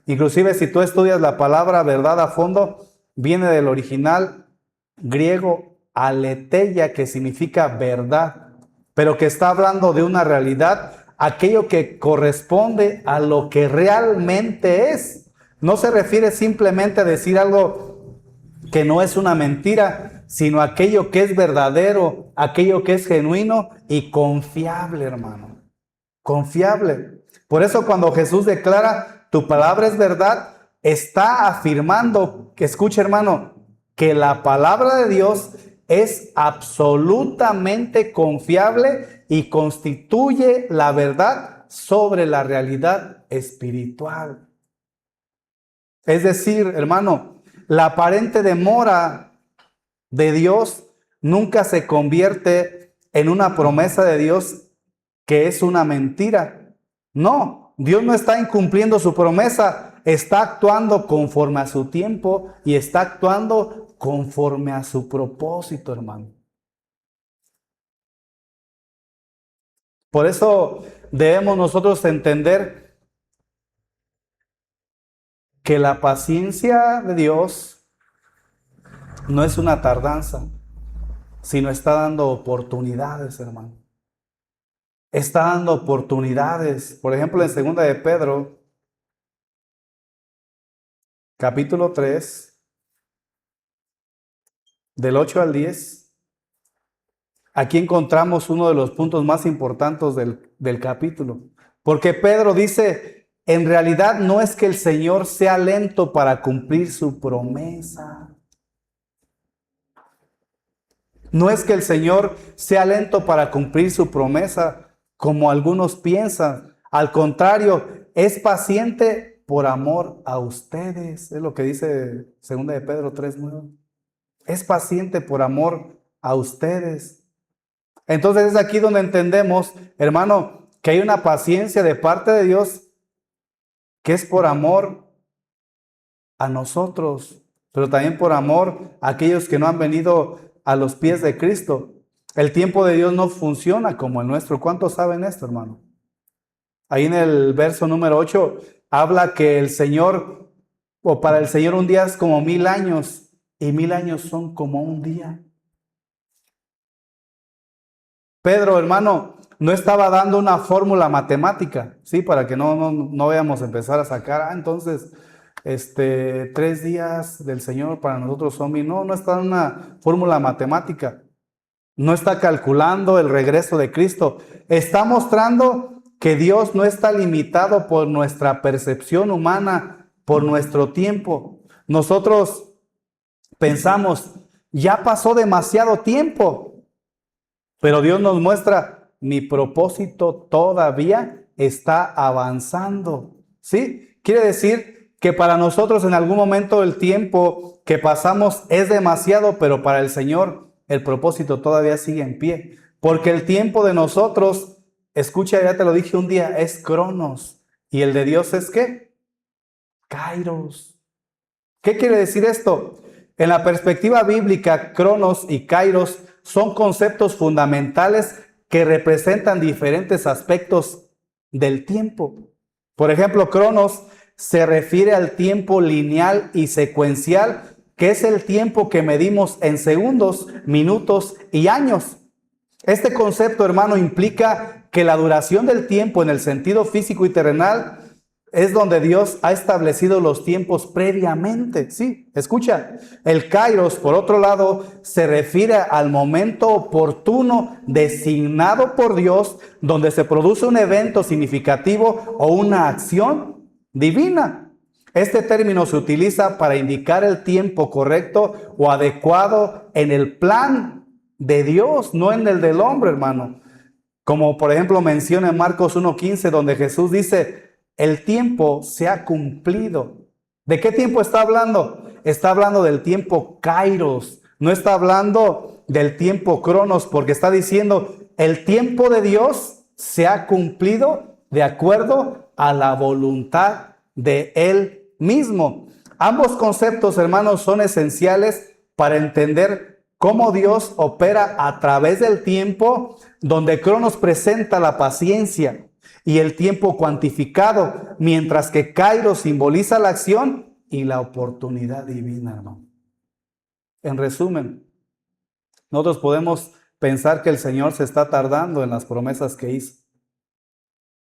Inclusive si tú estudias la palabra verdad a fondo, viene del original griego aletheia, que significa verdad, pero que está hablando de una realidad, aquello que corresponde a lo que realmente es. No se refiere simplemente a decir algo que no es una mentira, sino aquello que es verdadero, aquello que es genuino y confiable, hermano. Confiable. Por eso cuando Jesús declara, tu palabra es verdad, está afirmando, que escuche, hermano, que la palabra de Dios es absolutamente confiable y constituye la verdad sobre la realidad espiritual. Es decir, hermano, la aparente demora de Dios nunca se convierte en una promesa de Dios que es una mentira. No, Dios no está incumpliendo su promesa, está actuando conforme a su tiempo y está actuando conforme a su propósito, hermano. Por eso debemos nosotros entender que la paciencia de Dios no es una tardanza, sino está dando oportunidades, hermano. Está dando oportunidades. Por ejemplo, en 2 de Pedro, capítulo 3, del 8 al 10, aquí encontramos uno de los puntos más importantes del capítulo. Porque Pedro dice, en realidad no es que el Señor sea lento para cumplir su promesa. No es que el Señor sea lento para cumplir su promesa, como algunos piensan. Al contrario, es paciente por amor a ustedes. Es lo que dice 2 de Pedro 3:9. Es paciente por amor a ustedes. Entonces es aquí donde entendemos, hermano, que hay una paciencia de parte de Dios que es por amor a nosotros, pero también por amor a aquellos que no han venido a los pies de Cristo. El tiempo de Dios no funciona como el nuestro. ¿Cuántos saben esto, hermano? Ahí en el verso número 8 habla que el Señor, o para el Señor un día es como 1000 años y 1000 años son como un día. Pedro, hermano, no estaba dando una fórmula matemática, ¿sí? Para que no vayamos a empezar a sacar, entonces, 3 días del Señor para nosotros son 1000. No está dando una fórmula matemática. No está calculando el regreso de Cristo. Está mostrando que Dios no está limitado por nuestra percepción humana, por nuestro tiempo. Nosotros pensamos, ya pasó demasiado tiempo. Pero Dios nos muestra, mi propósito todavía está avanzando. ¿Sí? Quiere decir que para nosotros en algún momento el tiempo que pasamos es demasiado, pero para el Señor el propósito todavía sigue en pie. Porque el tiempo de nosotros, escucha, ya te lo dije un día, es cronos. ¿Y el de Dios es qué? Kairos. ¿Qué quiere decir esto? En la perspectiva bíblica, cronos y kairos son conceptos fundamentales que representan diferentes aspectos del tiempo. Por ejemplo, cronos se refiere al tiempo lineal y secuencial, que es el tiempo que medimos en segundos, minutos y años. Este concepto, hermano, implica que la duración del tiempo en el sentido físico y terrenal es donde Dios ha establecido los tiempos previamente. Sí, escucha, el Kairos, por otro lado, se refiere al momento oportuno designado por Dios, donde se produce un evento significativo o una acción divina. Este término se utiliza para indicar el tiempo correcto o adecuado en el plan de Dios, no en el del hombre, hermano. Como por ejemplo menciona en Marcos 1:15, donde Jesús dice, el tiempo se ha cumplido. ¿De qué tiempo está hablando? Está hablando del tiempo Kairos, no está hablando del tiempo Cronos, porque está diciendo, el tiempo de Dios se ha cumplido de acuerdo a la voluntad de Él mismo. Ambos conceptos, hermanos, son esenciales para entender cómo Dios opera a través del tiempo, donde Cronos presenta la paciencia y el tiempo cuantificado, mientras que Kairos simboliza la acción y la oportunidad divina, hermano. En resumen, nosotros podemos pensar que el Señor se está tardando en las promesas que hizo,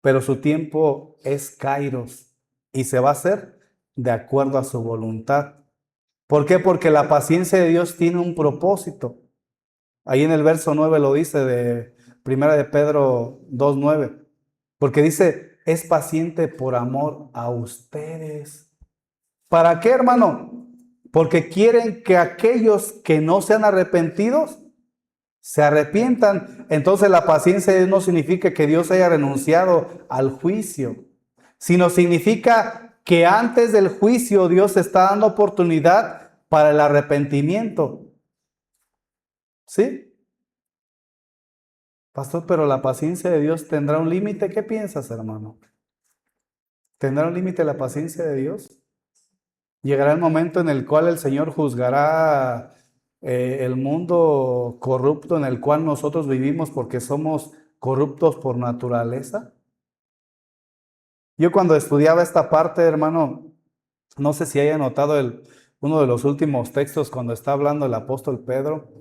pero su tiempo es Kairos y se va a hacer de acuerdo a su voluntad. ¿Por qué? Porque la paciencia de Dios tiene un propósito. Ahí en el verso 9 lo dice de Primera de Pedro 2:9. Porque dice, es paciente por amor a ustedes. ¿Para qué, hermano? Porque quieren que aquellos que no sean arrepentidos se arrepientan. Entonces la paciencia de Dios no significa que Dios haya renunciado al juicio, sino significa que antes del juicio Dios está dando oportunidad para el arrepentimiento. ¿Sí? Pastor, pero la paciencia de Dios tendrá un límite. ¿Qué piensas, hermano? ¿Tendrá un límite la paciencia de Dios? Llegará el momento en el cual el Señor juzgará el mundo corrupto en el cual nosotros vivimos porque somos corruptos por naturaleza. Yo cuando estudiaba esta parte, hermano, no sé si haya notado uno de los últimos textos cuando está hablando el apóstol Pedro,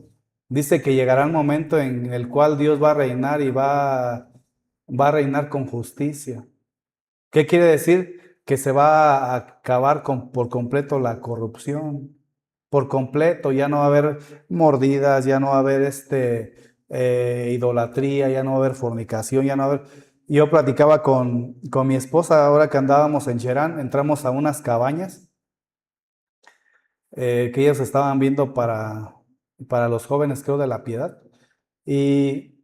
dice que llegará el momento en el cual Dios va a reinar y va a reinar con justicia. ¿Qué quiere decir? Que se va a acabar por completo la corrupción. Por completo, ya no va a haber mordidas, ya no va a haber idolatría, ya no va a haber fornicación, ya no va a haber... Yo platicaba con mi esposa ahora que andábamos en Cherán, entramos a unas cabañas que ellas estaban viendo para los jóvenes, creo, de la Piedad. Y,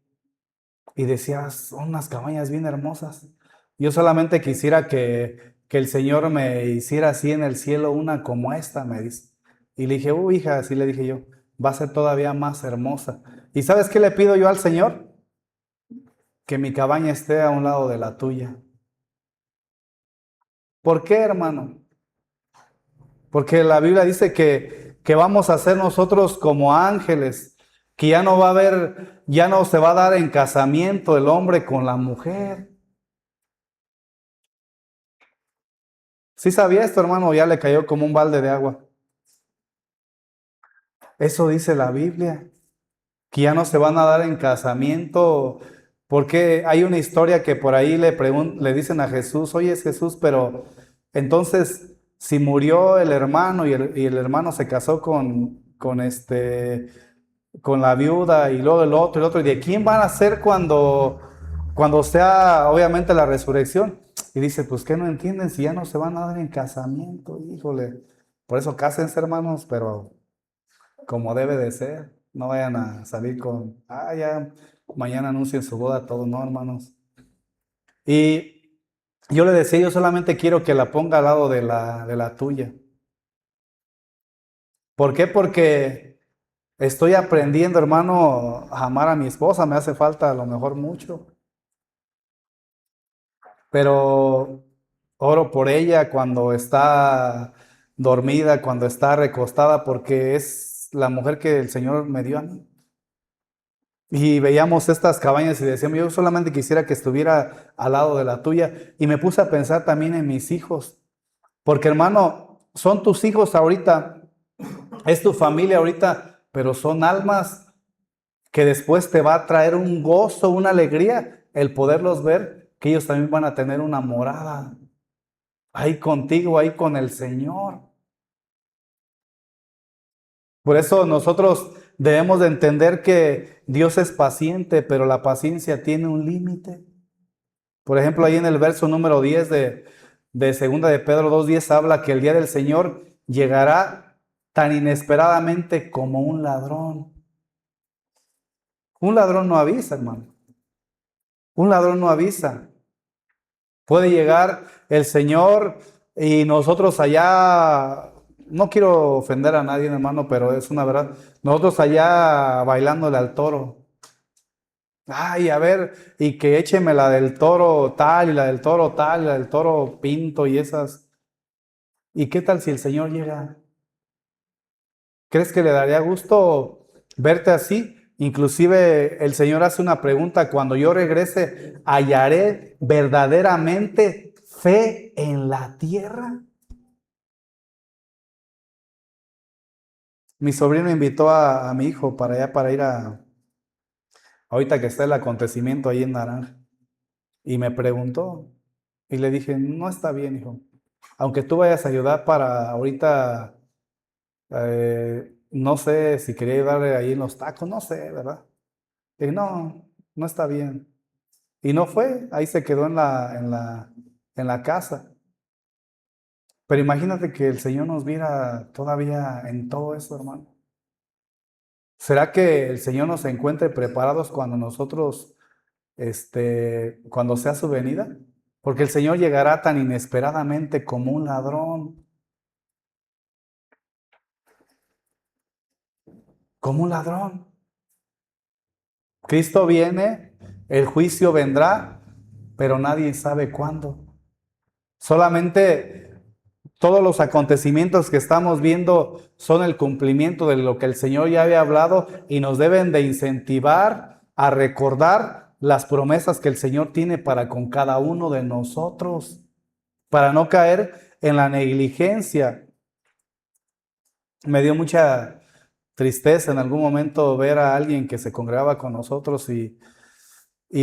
y decía, son unas cabañas bien hermosas. Yo solamente quisiera que el Señor me hiciera así en el cielo una como esta, me dice. Y le dije, hija, así le dije yo, va a ser todavía más hermosa. ¿Y sabes qué le pido yo al Señor? Que mi cabaña esté a un lado de la tuya. ¿Por qué, hermano? Porque la Biblia dice que vamos a ser nosotros como ángeles, que ya no va a haber, ya no se va a dar en casamiento el hombre con la mujer. ¿Sí sabía esto, hermano? Ya le cayó como un balde de agua. Eso dice la Biblia, que ya no se van a dar en casamiento, porque hay una historia que por ahí le dicen a Jesús, oye, es Jesús, pero entonces si murió el hermano y el hermano se casó con la viuda y luego el otro, ¿y de quién van a ser cuando sea obviamente la resurrección? Y dice, pues ¿qué no entienden si ya no se van a dar en casamiento? Híjole, por eso cásense, hermanos, pero como debe de ser. No vayan a salir ya mañana anuncien su boda, todo, no, hermanos. Y yo le decía, yo solamente quiero que la ponga al lado de la tuya. ¿Por qué? Porque estoy aprendiendo, hermano, a amar a mi esposa. Me hace falta a lo mejor mucho. Pero oro por ella cuando está dormida, cuando está recostada, porque es la mujer que el Señor me dio a mí. Y veíamos estas cabañas y decíamos, yo solamente quisiera que estuviera al lado de la tuya. Y me puse a pensar también en mis hijos. Porque hermano, son tus hijos ahorita, es tu familia ahorita, pero son almas que después te va a traer un gozo, una alegría, el poderlos ver, que ellos también van a tener una morada. ahí contigo, ahí con el Señor. Por eso nosotros debemos de entender que Dios es paciente, pero la paciencia tiene un límite. Por ejemplo, ahí en el verso número 10 de segunda de Pedro 2:10 habla que el día del Señor llegará tan inesperadamente como un ladrón. Un ladrón no avisa, hermano. Un ladrón no avisa. Puede llegar el Señor y nosotros allá, no quiero ofender a nadie, hermano, pero es una verdad. Nosotros allá bailándole al toro. Ay, a ver, y que écheme la del toro tal, y la del toro tal, y la del toro pinto y esas. ¿Y qué tal si el Señor llega? ¿Crees que le daría gusto verte así? Inclusive el Señor hace una pregunta: cuando yo regrese, ¿hallaré verdaderamente fe en la tierra? Mi sobrino invitó a mi hijo para allá, para ir ahorita que está el acontecimiento ahí en Naranja. Y me preguntó, y le dije, no está bien, hijo. Aunque tú vayas a ayudar para ahorita, no sé si quería ayudarle ahí en los tacos, no sé, ¿verdad? Y no, no está bien. Y no fue, ahí se quedó en la casa. Pero imagínate que el Señor nos viera todavía en todo eso, hermano. ¿Será que el Señor nos encuentre preparados cuando nosotros, cuando sea su venida? Porque el Señor llegará tan inesperadamente como un ladrón, como un ladrón. Cristo viene, el juicio vendrá, pero nadie sabe cuándo. Solamente todos los acontecimientos que estamos viendo son el cumplimiento de lo que el Señor ya había hablado y nos deben de incentivar a recordar las promesas que el Señor tiene para con cada uno de nosotros, para no caer en la negligencia. Me dio mucha tristeza en algún momento ver a alguien que se congregaba con nosotros y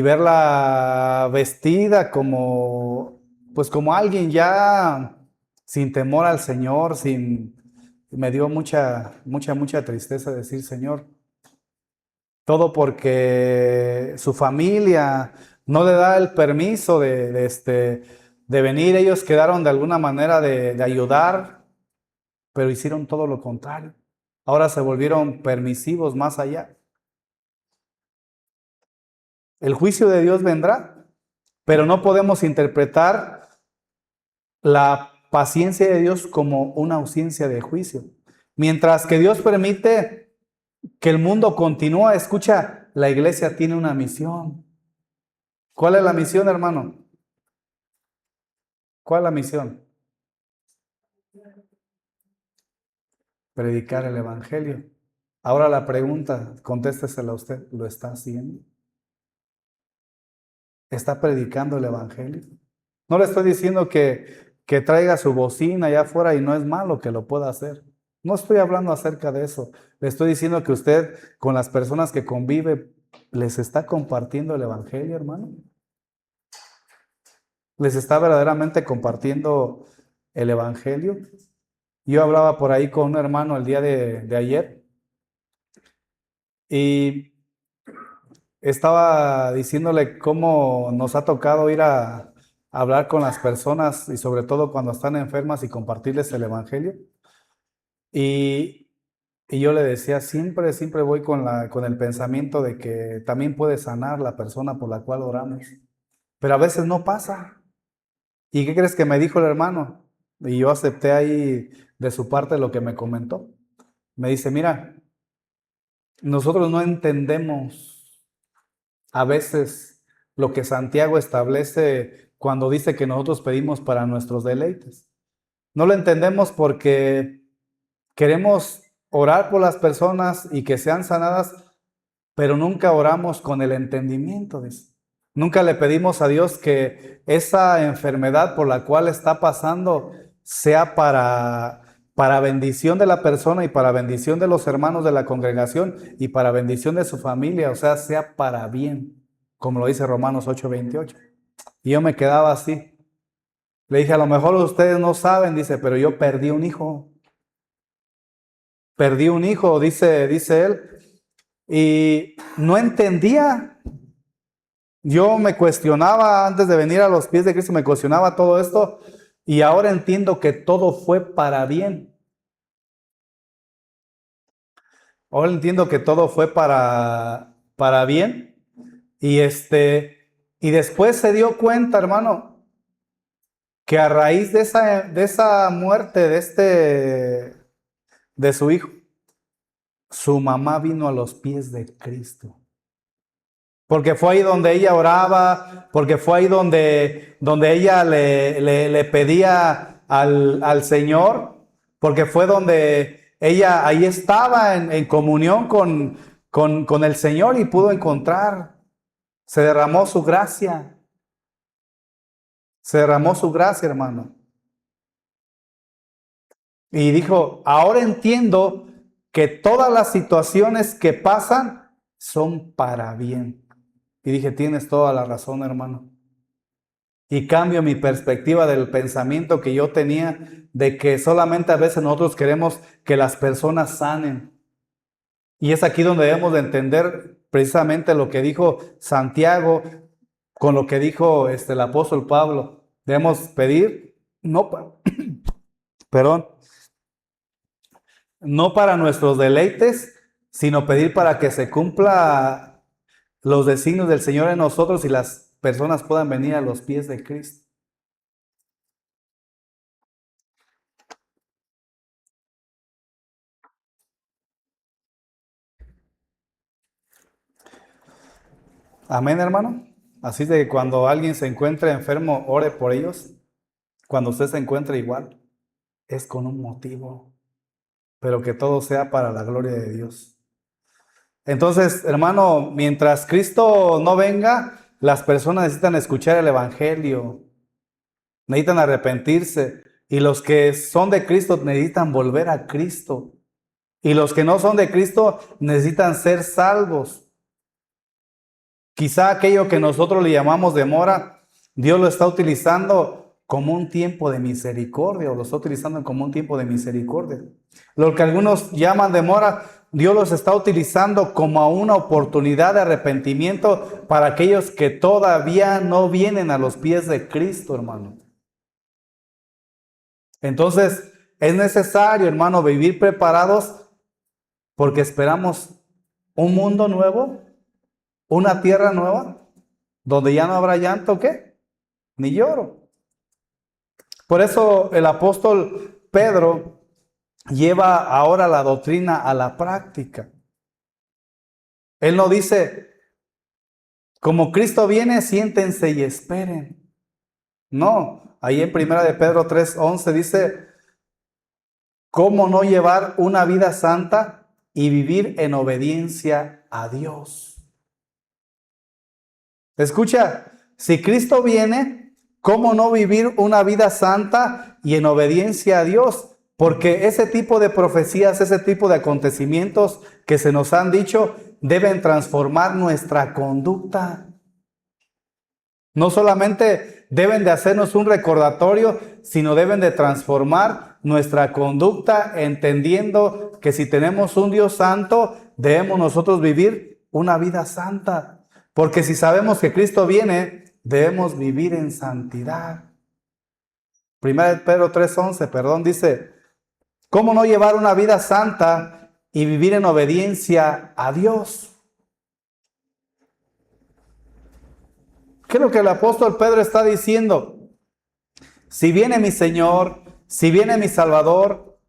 verla vestida como, pues como alguien ya sin temor al Señor, me dio mucha tristeza decir, Señor, todo porque su familia no le da el permiso de venir. Ellos quedaron de alguna manera de ayudar, pero hicieron todo lo contrario. Ahora se volvieron permisivos más allá. El juicio de Dios vendrá, pero no podemos interpretar la paciencia de Dios como una ausencia de juicio. Mientras que Dios permite que el mundo continúe, escucha, la iglesia tiene una misión. ¿Cuál es la misión, hermano? ¿Cuál es la misión? Predicar el evangelio. Ahora la pregunta, contéstesela a usted, ¿lo está haciendo? ¿Está predicando el evangelio? No le estoy diciendo que traiga su bocina allá afuera y no es malo que lo pueda hacer. No estoy hablando acerca de eso. Le estoy diciendo que usted con las personas que convive les está compartiendo el evangelio, hermano. Les está verdaderamente compartiendo el evangelio. Yo hablaba por ahí con un hermano el día de ayer y estaba diciéndole cómo nos ha tocado ir a hablar con las personas y sobre todo cuando están enfermas y compartirles el evangelio. Y, y yo le decía, siempre voy con el pensamiento de que también puede sanar la persona por la cual oramos. Pero a veces no pasa. ¿Y qué crees que me dijo el hermano? Y yo acepté ahí de su parte lo que me comentó. Me dice, mira, nosotros no entendemos a veces lo que Santiago establece cuando dice que nosotros pedimos para nuestros deleites. No lo entendemos porque queremos orar por las personas y que sean sanadas, pero nunca oramos con el entendimiento de eso. Nunca le pedimos a Dios que esa enfermedad por la cual está pasando sea para bendición de la persona y para bendición de los hermanos de la congregación y para bendición de su familia, o sea, sea para bien, como lo dice Romanos 8:28. Y yo me quedaba así. Le dije, a lo mejor ustedes no saben, dice, pero yo perdí un hijo. Perdí un hijo, dice él. Y no entendía. Yo me cuestionaba antes de venir a los pies de Cristo, me cuestionaba todo esto. Y ahora entiendo que todo fue para bien. Ahora entiendo que todo fue para bien. Y y después se dio cuenta, hermano, que a raíz de esa muerte de su hijo, su mamá vino a los pies de Cristo. Porque fue ahí donde ella oraba, porque fue ahí donde ella le pedía al Señor, porque fue donde ella ahí estaba en comunión con el Señor y pudo encontrar, se derramó su gracia, hermano. Y dijo, ahora entiendo que todas las situaciones que pasan son para bien. Y dije, tienes toda la razón, hermano. Y cambio mi perspectiva del pensamiento que yo tenía de que solamente a veces nosotros queremos que las personas sanen. Y es aquí donde debemos de entender precisamente lo que dijo Santiago con lo que dijo el apóstol Pablo. Debemos pedir, perdón, no para nuestros deleites, sino pedir para que se cumpla los designios del Señor en nosotros y las personas puedan venir a los pies de Cristo. Amén, hermano. Así de que cuando alguien se encuentre enfermo, ore por ellos. Cuando usted se encuentre igual, es con un motivo, pero que todo sea para la gloria de Dios. Entonces, hermano, mientras Cristo no venga, las personas necesitan escuchar el Evangelio, necesitan arrepentirse, y los que son de Cristo necesitan volver a Cristo, y los que no son de Cristo necesitan ser salvos. Quizá aquello que nosotros le llamamos demora, Dios lo está utilizando como un tiempo de misericordia, o lo está utilizando como un tiempo de misericordia. Lo que algunos llaman demora, Dios los está utilizando como una oportunidad de arrepentimiento para aquellos que todavía no vienen a los pies de Cristo, hermano. Entonces, es necesario, hermano, vivir preparados porque esperamos un mundo nuevo, una tierra nueva, donde ya no habrá llanto, ¿qué? Ni lloro. Por eso el apóstol Pedro lleva ahora la doctrina a la práctica. Él no dice, como Cristo viene, siéntense y esperen. No, ahí en primera de Pedro 3:11 dice, ¿cómo no llevar una vida santa y vivir en obediencia a Dios? Escucha, si Cristo viene, ¿cómo no vivir una vida santa y en obediencia a Dios? Porque ese tipo de profecías, ese tipo de acontecimientos que se nos han dicho, deben transformar nuestra conducta. No solamente deben de hacernos un recordatorio, sino deben de transformar nuestra conducta, entendiendo que si tenemos un Dios santo, debemos nosotros vivir una vida santa. Porque si sabemos que Cristo viene, debemos vivir en santidad. Primera de Pedro 3:11, perdón, dice, ¿cómo no llevar una vida santa y vivir en obediencia a Dios? ¿Qué es lo que el apóstol Pedro está diciendo? Si viene mi Señor, si viene mi Salvador,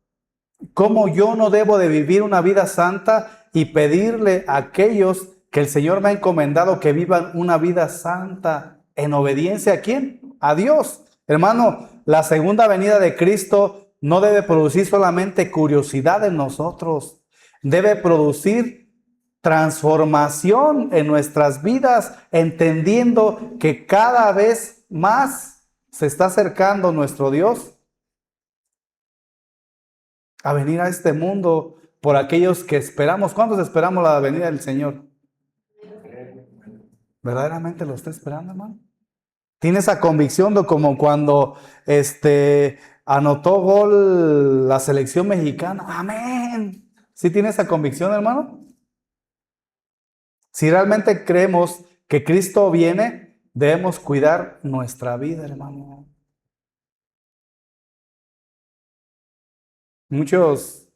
¿cómo yo no debo de vivir una vida santa y pedirle a aquellos que el Señor me ha encomendado que vivan una vida santa en obediencia a quién? A Dios. Hermano, la segunda venida de Cristo no debe producir solamente curiosidad en nosotros, debe producir transformación en nuestras vidas, entendiendo que cada vez más se está acercando nuestro Dios a venir a este mundo por aquellos que esperamos. ¿Cuántos esperamos la venida del Señor? ¿Verdaderamente lo está esperando, hermano? Tiene esa convicción de como cuando anotó gol la selección mexicana. Amén. ¿Sí tiene esa convicción, hermano? Si realmente creemos que Cristo viene, debemos cuidar nuestra vida, hermano. Muchos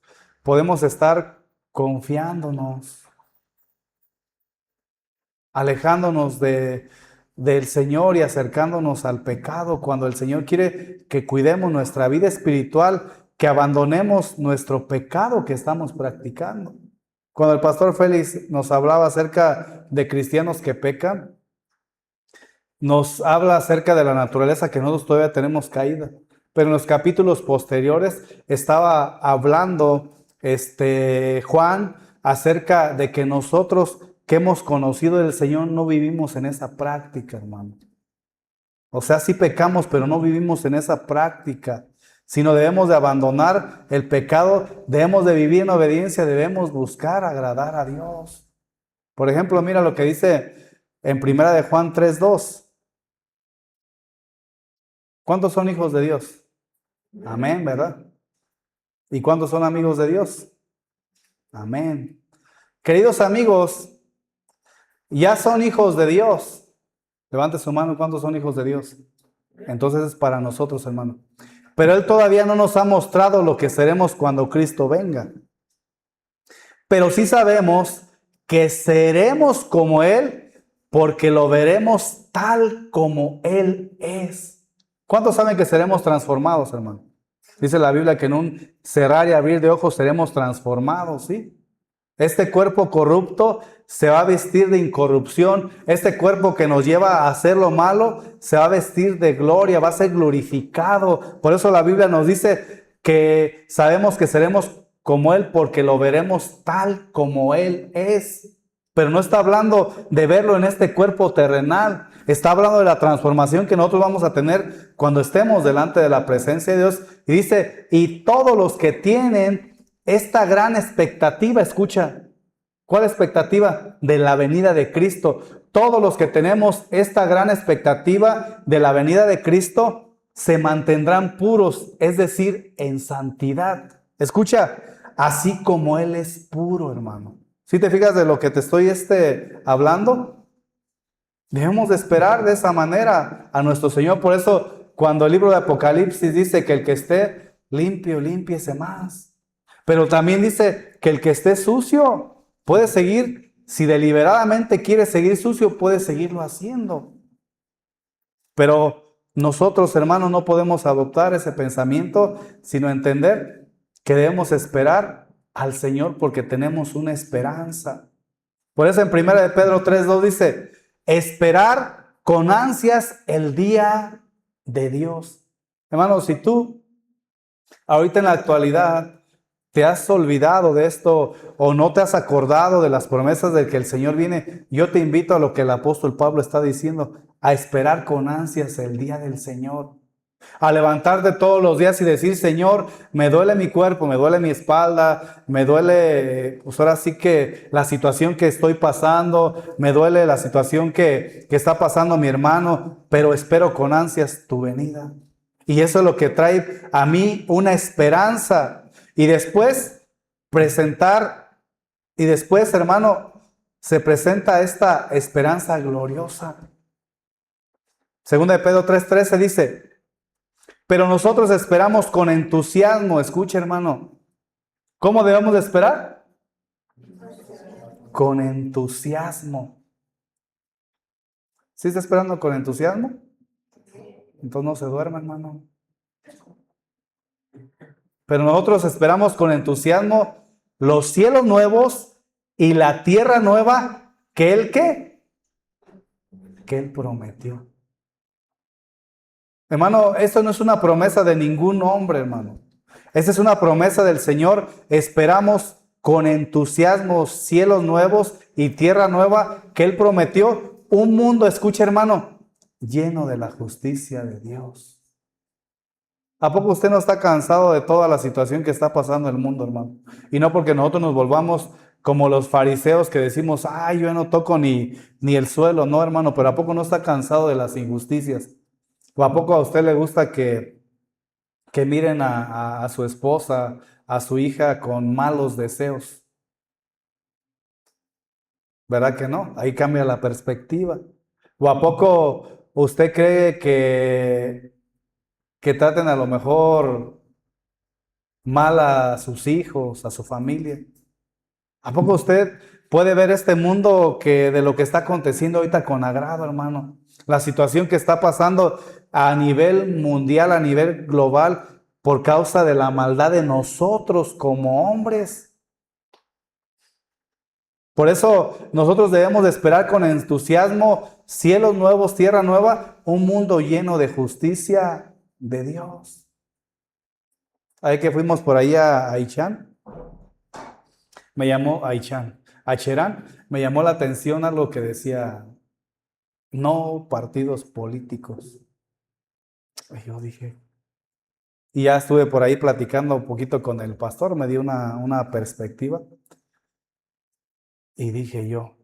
podemos estar confiándonos, alejándonos del Señor y acercándonos al pecado, cuando el Señor quiere que cuidemos nuestra vida espiritual, que abandonemos nuestro pecado que estamos practicando. Cuando el pastor Félix nos hablaba acerca de cristianos que pecan, nos habla acerca de la naturaleza que nosotros todavía tenemos caída. Pero en los capítulos posteriores estaba hablando Juan acerca de que nosotros que hemos conocido del Señor no vivimos en esa práctica, hermano. O sea, sí pecamos, pero no vivimos en esa práctica, sino debemos de abandonar el pecado, debemos de vivir en obediencia, debemos buscar agradar a Dios. Por ejemplo, mira lo que dice en 1 de Juan 3:2. ¿Cuántos son hijos de Dios? Amén, ¿verdad? ¿Y cuántos son amigos de Dios? Amén. Queridos amigos, ya son hijos de Dios. Levante su mano, ¿cuántos son hijos de Dios? Entonces es para nosotros, hermano. Pero Él todavía no nos ha mostrado lo que seremos cuando Cristo venga. Pero sí sabemos que seremos como Él, porque lo veremos tal como Él es. ¿Cuántos saben que seremos transformados, hermano? Dice la Biblia que en un cerrar y abrir de ojos seremos transformados, ¿sí? Este cuerpo corrupto se va a vestir de incorrupción. Este cuerpo que nos lleva a hacer lo malo se va a vestir de gloria, va a ser glorificado. Por eso la Biblia nos dice que sabemos que seremos como Él porque lo veremos tal como Él es. Pero no está hablando de verlo en este cuerpo terrenal. Está hablando de la transformación que nosotros vamos a tener cuando estemos delante de la presencia de Dios. Y dice, y todos los que tienen esta gran expectativa, escucha, ¿cuál expectativa? De la venida de Cristo. Todos los que tenemos esta gran expectativa de la venida de Cristo se mantendrán puros, es decir, en santidad. Escucha, así como Él es puro, hermano. ¿Sí te fijas de lo que te estoy hablando? Debemos de esperar de esa manera a nuestro Señor. Por eso, cuando el libro de Apocalipsis dice que el que esté limpio, límpiese más. Pero también dice que el que esté sucio puede seguir, si deliberadamente quiere seguir sucio, puede seguirlo haciendo. Pero nosotros, hermanos, no podemos adoptar ese pensamiento, sino entender que debemos esperar al Señor porque tenemos una esperanza. Por eso en 1 de Pedro 3:2 dice, esperar con ansias el día de Dios. Hermanos, si tú ahorita en la actualidad te has olvidado de esto o no te has acordado de las promesas de que el Señor viene, yo te invito a lo que el apóstol Pablo está diciendo, a esperar con ansias el día del Señor. A levantarte todos los días y decir, Señor, me duele mi cuerpo, me duele mi espalda, me duele, pues ahora sí que la situación que estoy pasando, me duele la situación que está pasando mi hermano, pero espero con ansias tu venida. Y eso es lo que trae a mí una esperanza. Y después hermano, se presenta esta esperanza gloriosa. Segunda de Pedro 3:13 dice, pero nosotros esperamos con entusiasmo. Escucha, hermano, ¿cómo debemos de esperar? Con entusiasmo. ¿Sí está esperando con entusiasmo? Entonces no se duerma, hermano. Pero nosotros esperamos con entusiasmo los cielos nuevos y la tierra nueva que Él, ¿qué? Que Él prometió. Hermano, esto no es una promesa de ningún hombre, hermano. Esta es una promesa del Señor. Esperamos con entusiasmo cielos nuevos y tierra nueva que Él prometió. Un mundo, escucha, hermano, lleno de la justicia de Dios. ¿A poco usted no está cansado de toda la situación que está pasando en el mundo, hermano? Y no porque nosotros nos volvamos Como los fariseos que decimos, ay, yo no toco ni el suelo, no, hermano, pero ¿a poco no está cansado de las injusticias? ¿O a poco a usted le gusta que miren a su esposa, a su hija con malos deseos? ¿Verdad que no? Ahí cambia la perspectiva. ¿O a poco usted cree que traten a lo mejor mal a sus hijos, a su familia? ¿A poco usted puede ver este mundo que de lo que está aconteciendo ahorita con agrado, hermano? La situación que está pasando a nivel mundial, a nivel global, por causa de la maldad de nosotros como hombres. Por eso nosotros debemos de esperar con entusiasmo cielos nuevos, tierra nueva, un mundo lleno de justicia de Dios. Ahí que fuimos por ahí a Aichan, me llamó Aichan, a Cherán, me llamó la atención algo que decía, no partidos políticos. Y yo dije, y ya estuve por ahí platicando un poquito con el pastor, me dio una perspectiva. Y dije yo,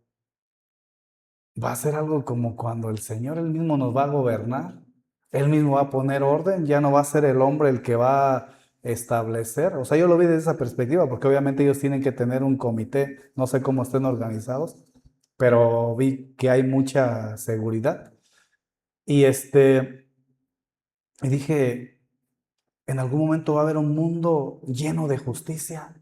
va a ser algo como cuando el Señor él mismo nos va a gobernar, él mismo va a poner orden, ya no va a ser el hombre el que va a establecer. O sea, yo lo vi desde esa perspectiva, porque obviamente ellos tienen que tener un comité, no sé cómo estén organizados, pero vi que hay mucha seguridad. Y y dije, en algún momento va a haber un mundo lleno de justicia.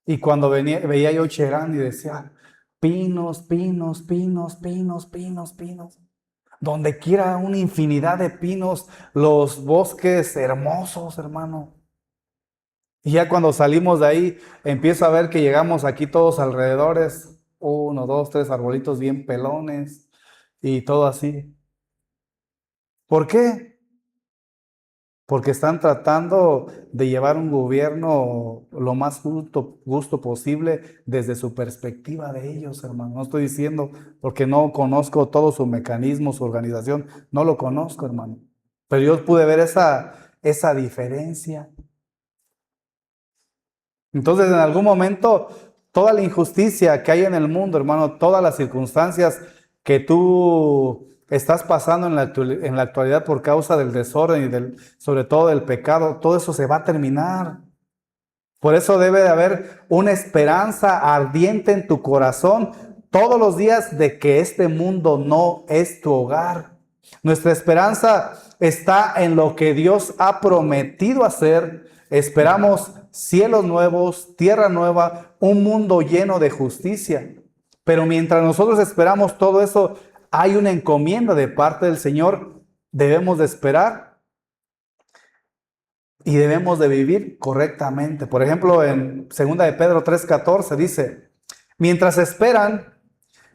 Y cuando veía yo Cherán y decía, pinos, pinos, pinos, pinos, pinos, pinos. Donde quiera una infinidad de pinos, los bosques hermosos, hermano. Y ya cuando salimos de ahí, empiezo a ver que llegamos aquí todos alrededores, uno, dos, tres arbolitos bien pelones y todo así. ¿Por qué? Porque están tratando de llevar un gobierno lo más justo posible desde su perspectiva de ellos, hermano. No estoy diciendo porque no conozco todo su mecanismo, su organización, no lo conozco, hermano. Pero yo pude ver esa diferencia. Entonces, en algún momento, toda la injusticia que hay en el mundo, hermano, todas las circunstancias que tú estás pasando en la actualidad por causa del desorden y sobre todo del pecado, todo eso se va a terminar. Por eso debe de haber una esperanza ardiente en tu corazón todos los días de que este mundo no es tu hogar. Nuestra esperanza está en lo que Dios ha prometido hacer. Esperamos cielos nuevos, tierra nueva, un mundo lleno de justicia. Pero mientras nosotros esperamos todo eso, hay una encomienda de parte del Señor. Debemos de esperar y debemos de vivir correctamente. Por ejemplo, en 2 de Pedro 3:14 dice, mientras esperan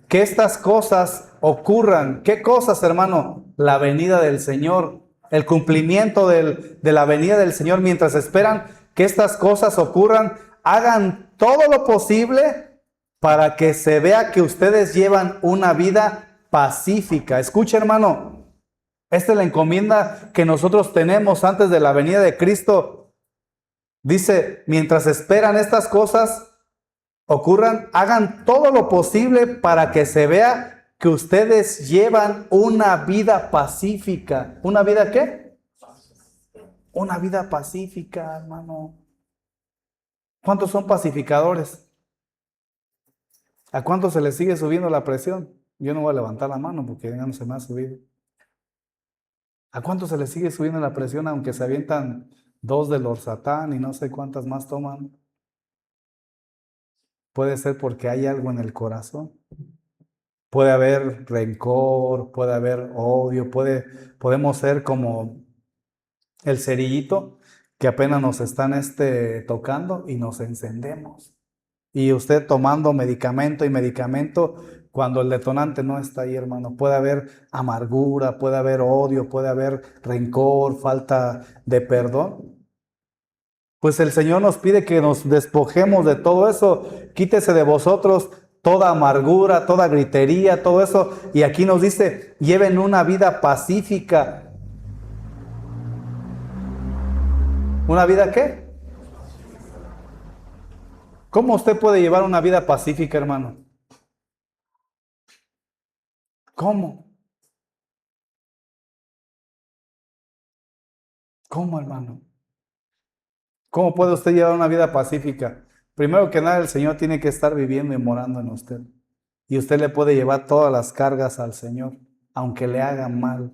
que estas cosas ocurran. ¿Qué cosas, hermano? La venida del Señor, el cumplimiento de la venida del Señor. Mientras esperan que estas cosas ocurran, hagan todo lo posible para que se vea que ustedes llevan una vida pacífica. Escucha, hermano, esta es la encomienda que nosotros tenemos antes de la venida de Cristo. Dice, mientras esperan estas cosas ocurran, hagan todo lo posible para que se vea que ustedes llevan una vida pacífica. ¿Una vida qué? Una vida pacífica, hermano. ¿Cuántos son pacificadores? ¿A cuántos se les sigue subiendo la presión? Yo no voy a levantar la mano porque ya no se me ha subido. ¿A cuántos se les sigue subiendo la presión aunque se avientan 2 de lorsatán y no sé cuántas más toman? Puede ser porque hay algo en el corazón. Puede haber rencor, puede haber odio, podemos ser como el cerillito que apenas nos están tocando y nos encendemos. Y usted tomando medicamento y medicamento cuando el detonante no está ahí, hermano. Puede haber amargura, puede haber odio, puede haber rencor, falta de perdón. Pues el Señor nos pide que nos despojemos de todo eso. Quítese de vosotros toda amargura, toda gritería, todo eso. Y aquí nos dice, lleven una vida pacífica. ¿Una vida qué? ¿Cómo usted puede llevar una vida pacífica, hermano? ¿Cómo? ¿Cómo, hermano? ¿Cómo puede usted llevar una vida pacífica? Primero que nada, el Señor tiene que estar viviendo y morando en usted. Y usted le puede llevar todas las cargas al Señor, aunque le hagan mal,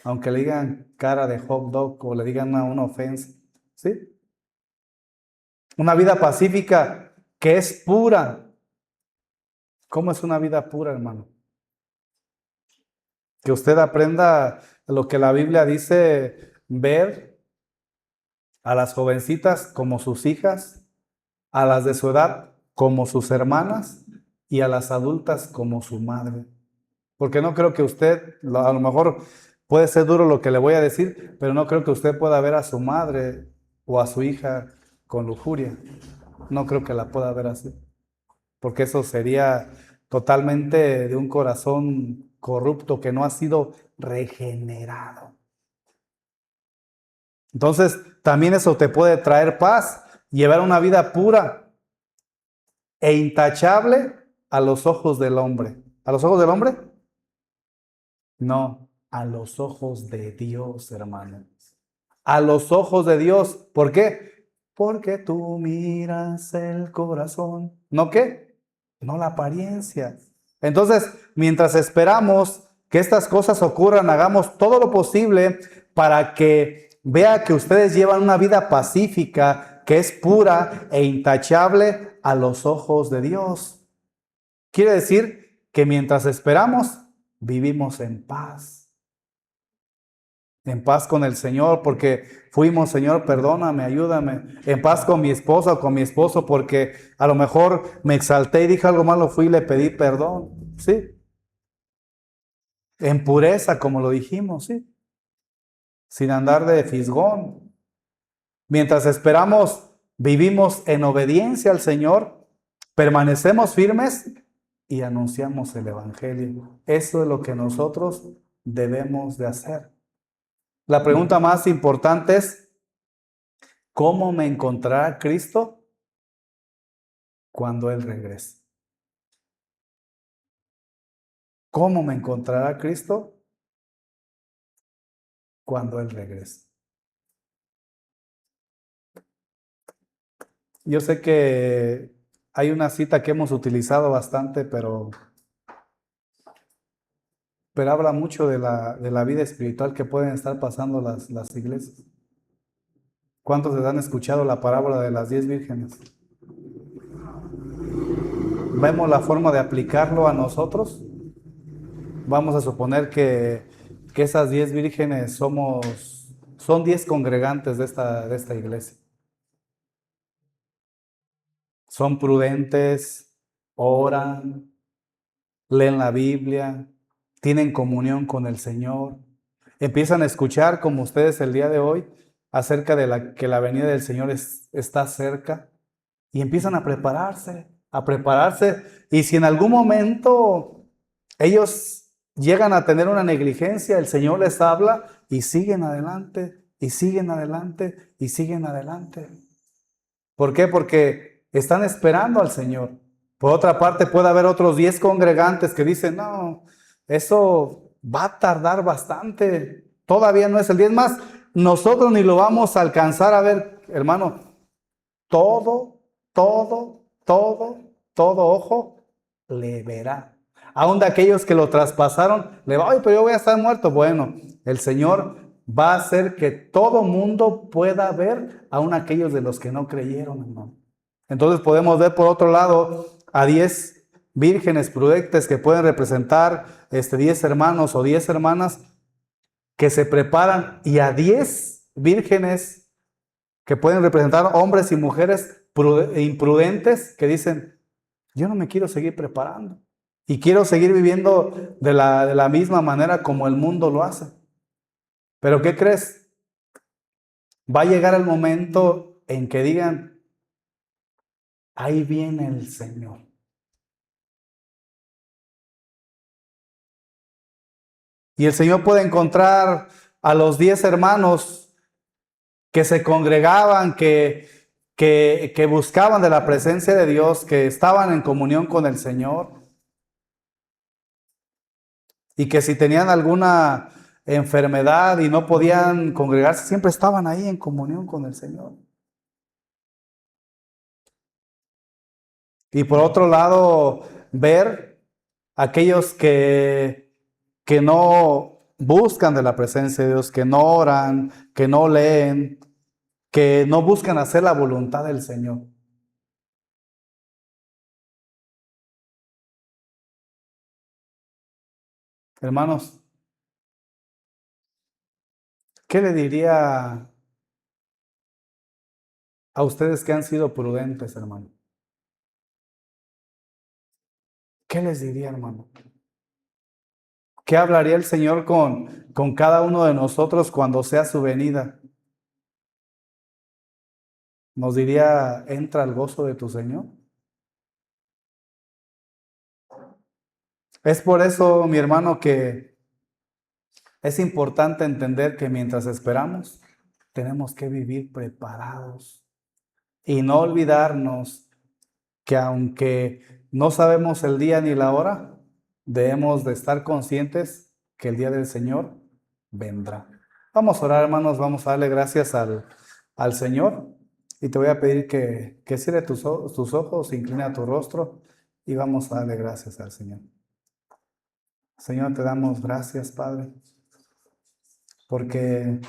aunque le digan cara de hot dog o le digan una ofensa. ¿Sí? Una vida pacífica que es pura. ¿Cómo es una vida pura, hermano? Que usted aprenda lo que la Biblia dice, ver a las jovencitas como sus hijas, a las de su edad como sus hermanas y a las adultas como su madre. Porque no creo que usted, a lo mejor puede ser duro lo que le voy a decir, pero no creo que usted pueda ver a su madre o a su hija con lujuria. No creo que la pueda ver así, porque eso sería totalmente de un corazón corrupto que no ha sido regenerado. Entonces, también eso te puede traer paz, llevar una vida pura e intachable a los ojos del hombre. ¿A los ojos del hombre? No, a los ojos de Dios, hermano. A los ojos de Dios. ¿Por qué? Porque tú miras el corazón. ¿No qué? No la apariencia. Entonces, mientras esperamos que estas cosas ocurran, hagamos todo lo posible para que vea que ustedes llevan una vida pacífica, que es pura e intachable a los ojos de Dios. Quiere decir que mientras esperamos, vivimos en paz con el Señor, porque fuimos, Señor, perdóname, ayúdame, en paz con mi esposa o con mi esposo, porque a lo mejor me exalté y dije algo malo, fui y le pedí perdón, ¿sí? En pureza, como lo dijimos, ¿sí? Sin andar de fisgón. Mientras esperamos, vivimos en obediencia al Señor, permanecemos firmes y anunciamos el Evangelio. Eso es lo que nosotros debemos de hacer. La pregunta más importante es, ¿cómo me encontrará Cristo cuando Él regrese? ¿Cómo me encontrará Cristo cuando Él regrese? Yo sé que hay una cita que hemos utilizado bastante, pero habla mucho de la vida espiritual que pueden estar pasando las iglesias. ¿Cuántos les han escuchado la parábola de las 10 vírgenes? ¿Vemos la forma de aplicarlo a nosotros? Vamos a suponer que esas 10 vírgenes son 10 congregantes de esta iglesia. Son prudentes, oran, leen la Biblia, tienen comunión con el Señor, empiezan a escuchar, como ustedes el día de hoy, acerca de que la venida del Señor está cerca, y empiezan a prepararse, y si en algún momento ellos llegan a tener una negligencia, el Señor les habla y siguen adelante, y siguen adelante, y siguen adelante. ¿Por qué? Porque están esperando al Señor. Por otra parte, puede haber otros 10 congregantes que dicen, no, eso va a tardar bastante. Todavía no es el 10 más. Nosotros ni lo vamos a alcanzar a ver, hermano. Todo, todo, todo, todo ojo le verá. Aún de aquellos que lo traspasaron, le va, oye, pero yo voy a estar muerto. Bueno, el Señor va a hacer que todo mundo pueda ver, aún aquellos de los que no creyeron, hermano. Entonces podemos ver por otro lado a 10 vírgenes prudentes que pueden representar 10 hermanos o 10 hermanas que se preparan, y a 10 vírgenes que pueden representar hombres y mujeres imprudentes que dicen, yo no me quiero seguir preparando y quiero seguir viviendo de la misma manera como el mundo lo hace. Pero ¿qué crees? Va a llegar el momento en que digan, ahí viene el Señor. Y el Señor puede encontrar a los 10 hermanos que se congregaban, que que buscaban de la presencia de Dios, que estaban en comunión con el Señor, y que si tenían alguna enfermedad y no podían congregarse, siempre estaban ahí en comunión con el Señor. Y por otro lado, ver aquellos que no buscan de la presencia de Dios, que no oran, que no leen, que no buscan hacer la voluntad del Señor. Hermanos, ¿qué le diría a ustedes que han sido prudentes, hermano? ¿Qué les diría, hermano? ¿Qué hablaría el Señor con cada uno de nosotros cuando sea su venida? Nos diría, entra al gozo de tu Señor. Es por eso, mi hermano, que es importante entender que mientras esperamos, tenemos que vivir preparados y no olvidarnos que aunque no sabemos el día ni la hora, debemos de estar conscientes que el día del Señor vendrá. Vamos a orar, hermanos, vamos a darle gracias al Señor y te voy a pedir que cierre tus ojos, inclina tu rostro y vamos a darle gracias al Señor. Señor, te damos gracias, Padre, porque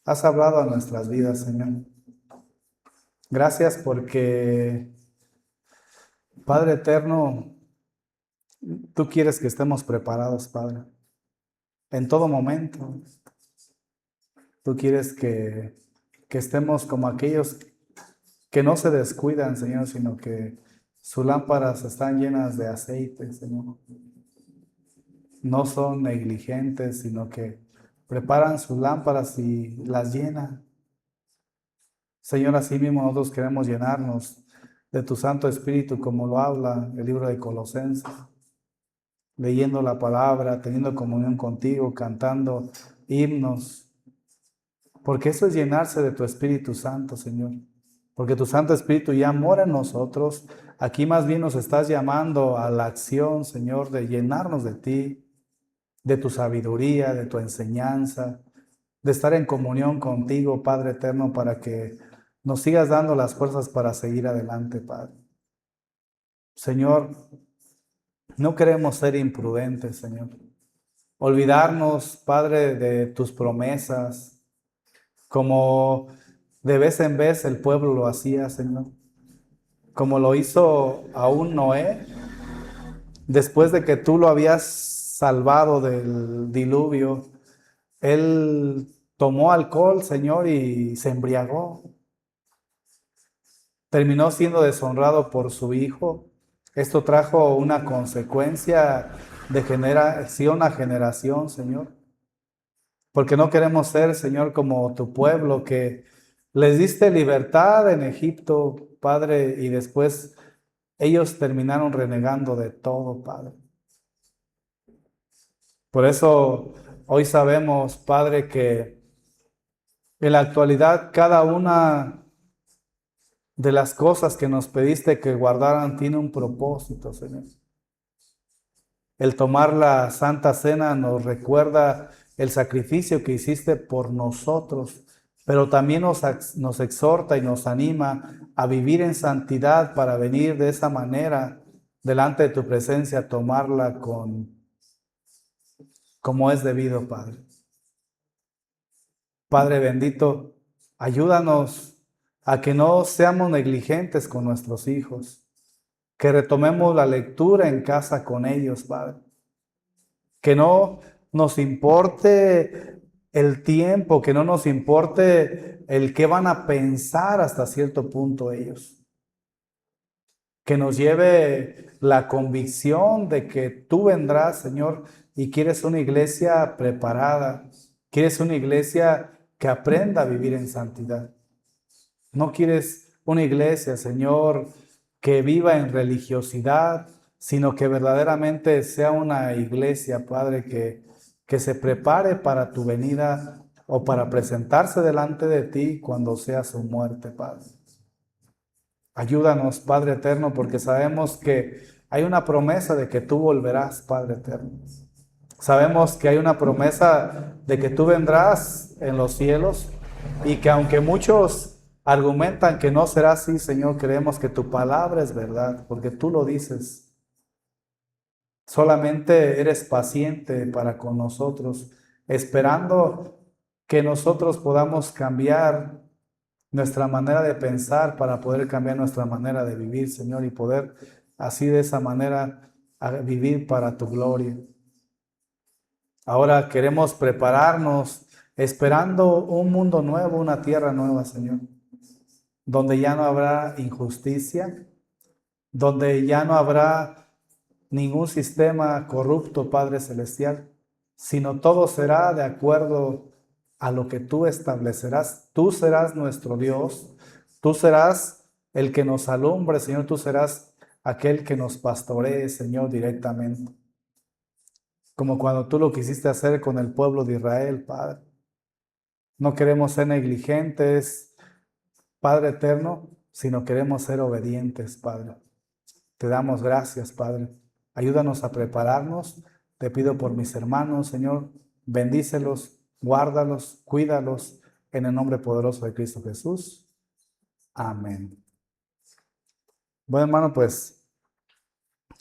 has hablado a nuestras vidas, Señor. Gracias porque, Padre eterno, tú quieres que estemos preparados, Padre, en todo momento. Tú quieres que estemos como aquellos que no se descuidan, Señor, sino que sus lámparas están llenas de aceite, Señor. No son negligentes, sino que preparan sus lámparas y las llenan. Señor, así mismo nosotros queremos llenarnos de tu Santo Espíritu, como lo habla el libro de Colosenses, leyendo la palabra, teniendo comunión contigo, cantando himnos, porque eso es llenarse de tu Espíritu Santo, Señor. Porque tu Santo Espíritu ya mora en nosotros. Aquí más bien nos estás llamando a la acción, Señor, de llenarnos de ti, de tu sabiduría, de tu enseñanza, de estar en comunión contigo, Padre eterno, para que nos sigas dando las fuerzas para seguir adelante, Padre. Señor, no queremos ser imprudentes, Señor. Olvidarnos, Padre, de tus promesas, como de vez en vez el pueblo lo hacía, Señor. Como lo hizo aún Noé, después de que tú lo habías salvado del diluvio, él tomó alcohol, Señor, y se embriagó. Terminó siendo deshonrado por su hijo. Esto trajo una consecuencia de generación a generación, Señor. Porque no queremos ser, Señor, como tu pueblo, que les diste libertad en Egipto, Padre, y después ellos terminaron renegando de todo, Padre. Por eso hoy sabemos, Padre, que en la actualidad cada una de las cosas que nos pediste que guardaran tiene un propósito, Señor. El tomar la Santa Cena nos recuerda el sacrificio que hiciste por nosotros, pero también nos exhorta y nos anima a vivir en santidad para venir de esa manera delante de tu presencia a tomarla como es debido, Padre. Padre bendito, ayúdanos a que no seamos negligentes con nuestros hijos, que retomemos la lectura en casa con ellos, Padre. Que no nos importe el tiempo, que no nos importe el qué van a pensar hasta cierto punto ellos. Que nos lleve la convicción de que tú vendrás, Señor, y quieres una iglesia preparada, quieres una iglesia que aprenda a vivir en santidad. No quieres una iglesia, Señor, que viva en religiosidad, sino que verdaderamente sea una iglesia, Padre, que se prepare para tu venida o para presentarse delante de ti cuando sea su muerte, Padre. Ayúdanos, Padre eterno, porque sabemos que hay una promesa de que tú volverás, Padre eterno. Sabemos que hay una promesa de que tú vendrás en los cielos y que aunque muchos argumentan que no será así, Señor, creemos que tu palabra es verdad, porque tú lo dices. Solamente eres paciente para con nosotros, esperando que nosotros podamos cambiar nuestra manera de pensar para poder cambiar nuestra manera de vivir, Señor, y poder así de esa manera vivir para tu gloria. Ahora queremos prepararnos esperando un mundo nuevo, una tierra nueva, Señor, donde ya no habrá injusticia, donde ya no habrá ningún sistema corrupto, Padre Celestial, sino todo será de acuerdo a lo que tú establecerás. Tú serás nuestro Dios, tú serás el que nos alumbre, Señor, tú serás aquel que nos pastoree, Señor, directamente. Como cuando tú lo quisiste hacer con el pueblo de Israel, Padre. No queremos ser negligentes, Padre eterno, sino queremos ser obedientes, Padre. Te damos gracias, Padre. Ayúdanos a prepararnos. Te pido por mis hermanos, Señor, bendícelos, guárdalos, cuídalos, en el nombre poderoso de Cristo Jesús. Amén. Bueno, hermano, pues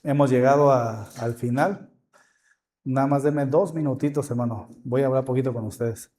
hemos llegado al final. Nada más denme 2 minutitos, hermano. Voy a hablar poquito con ustedes.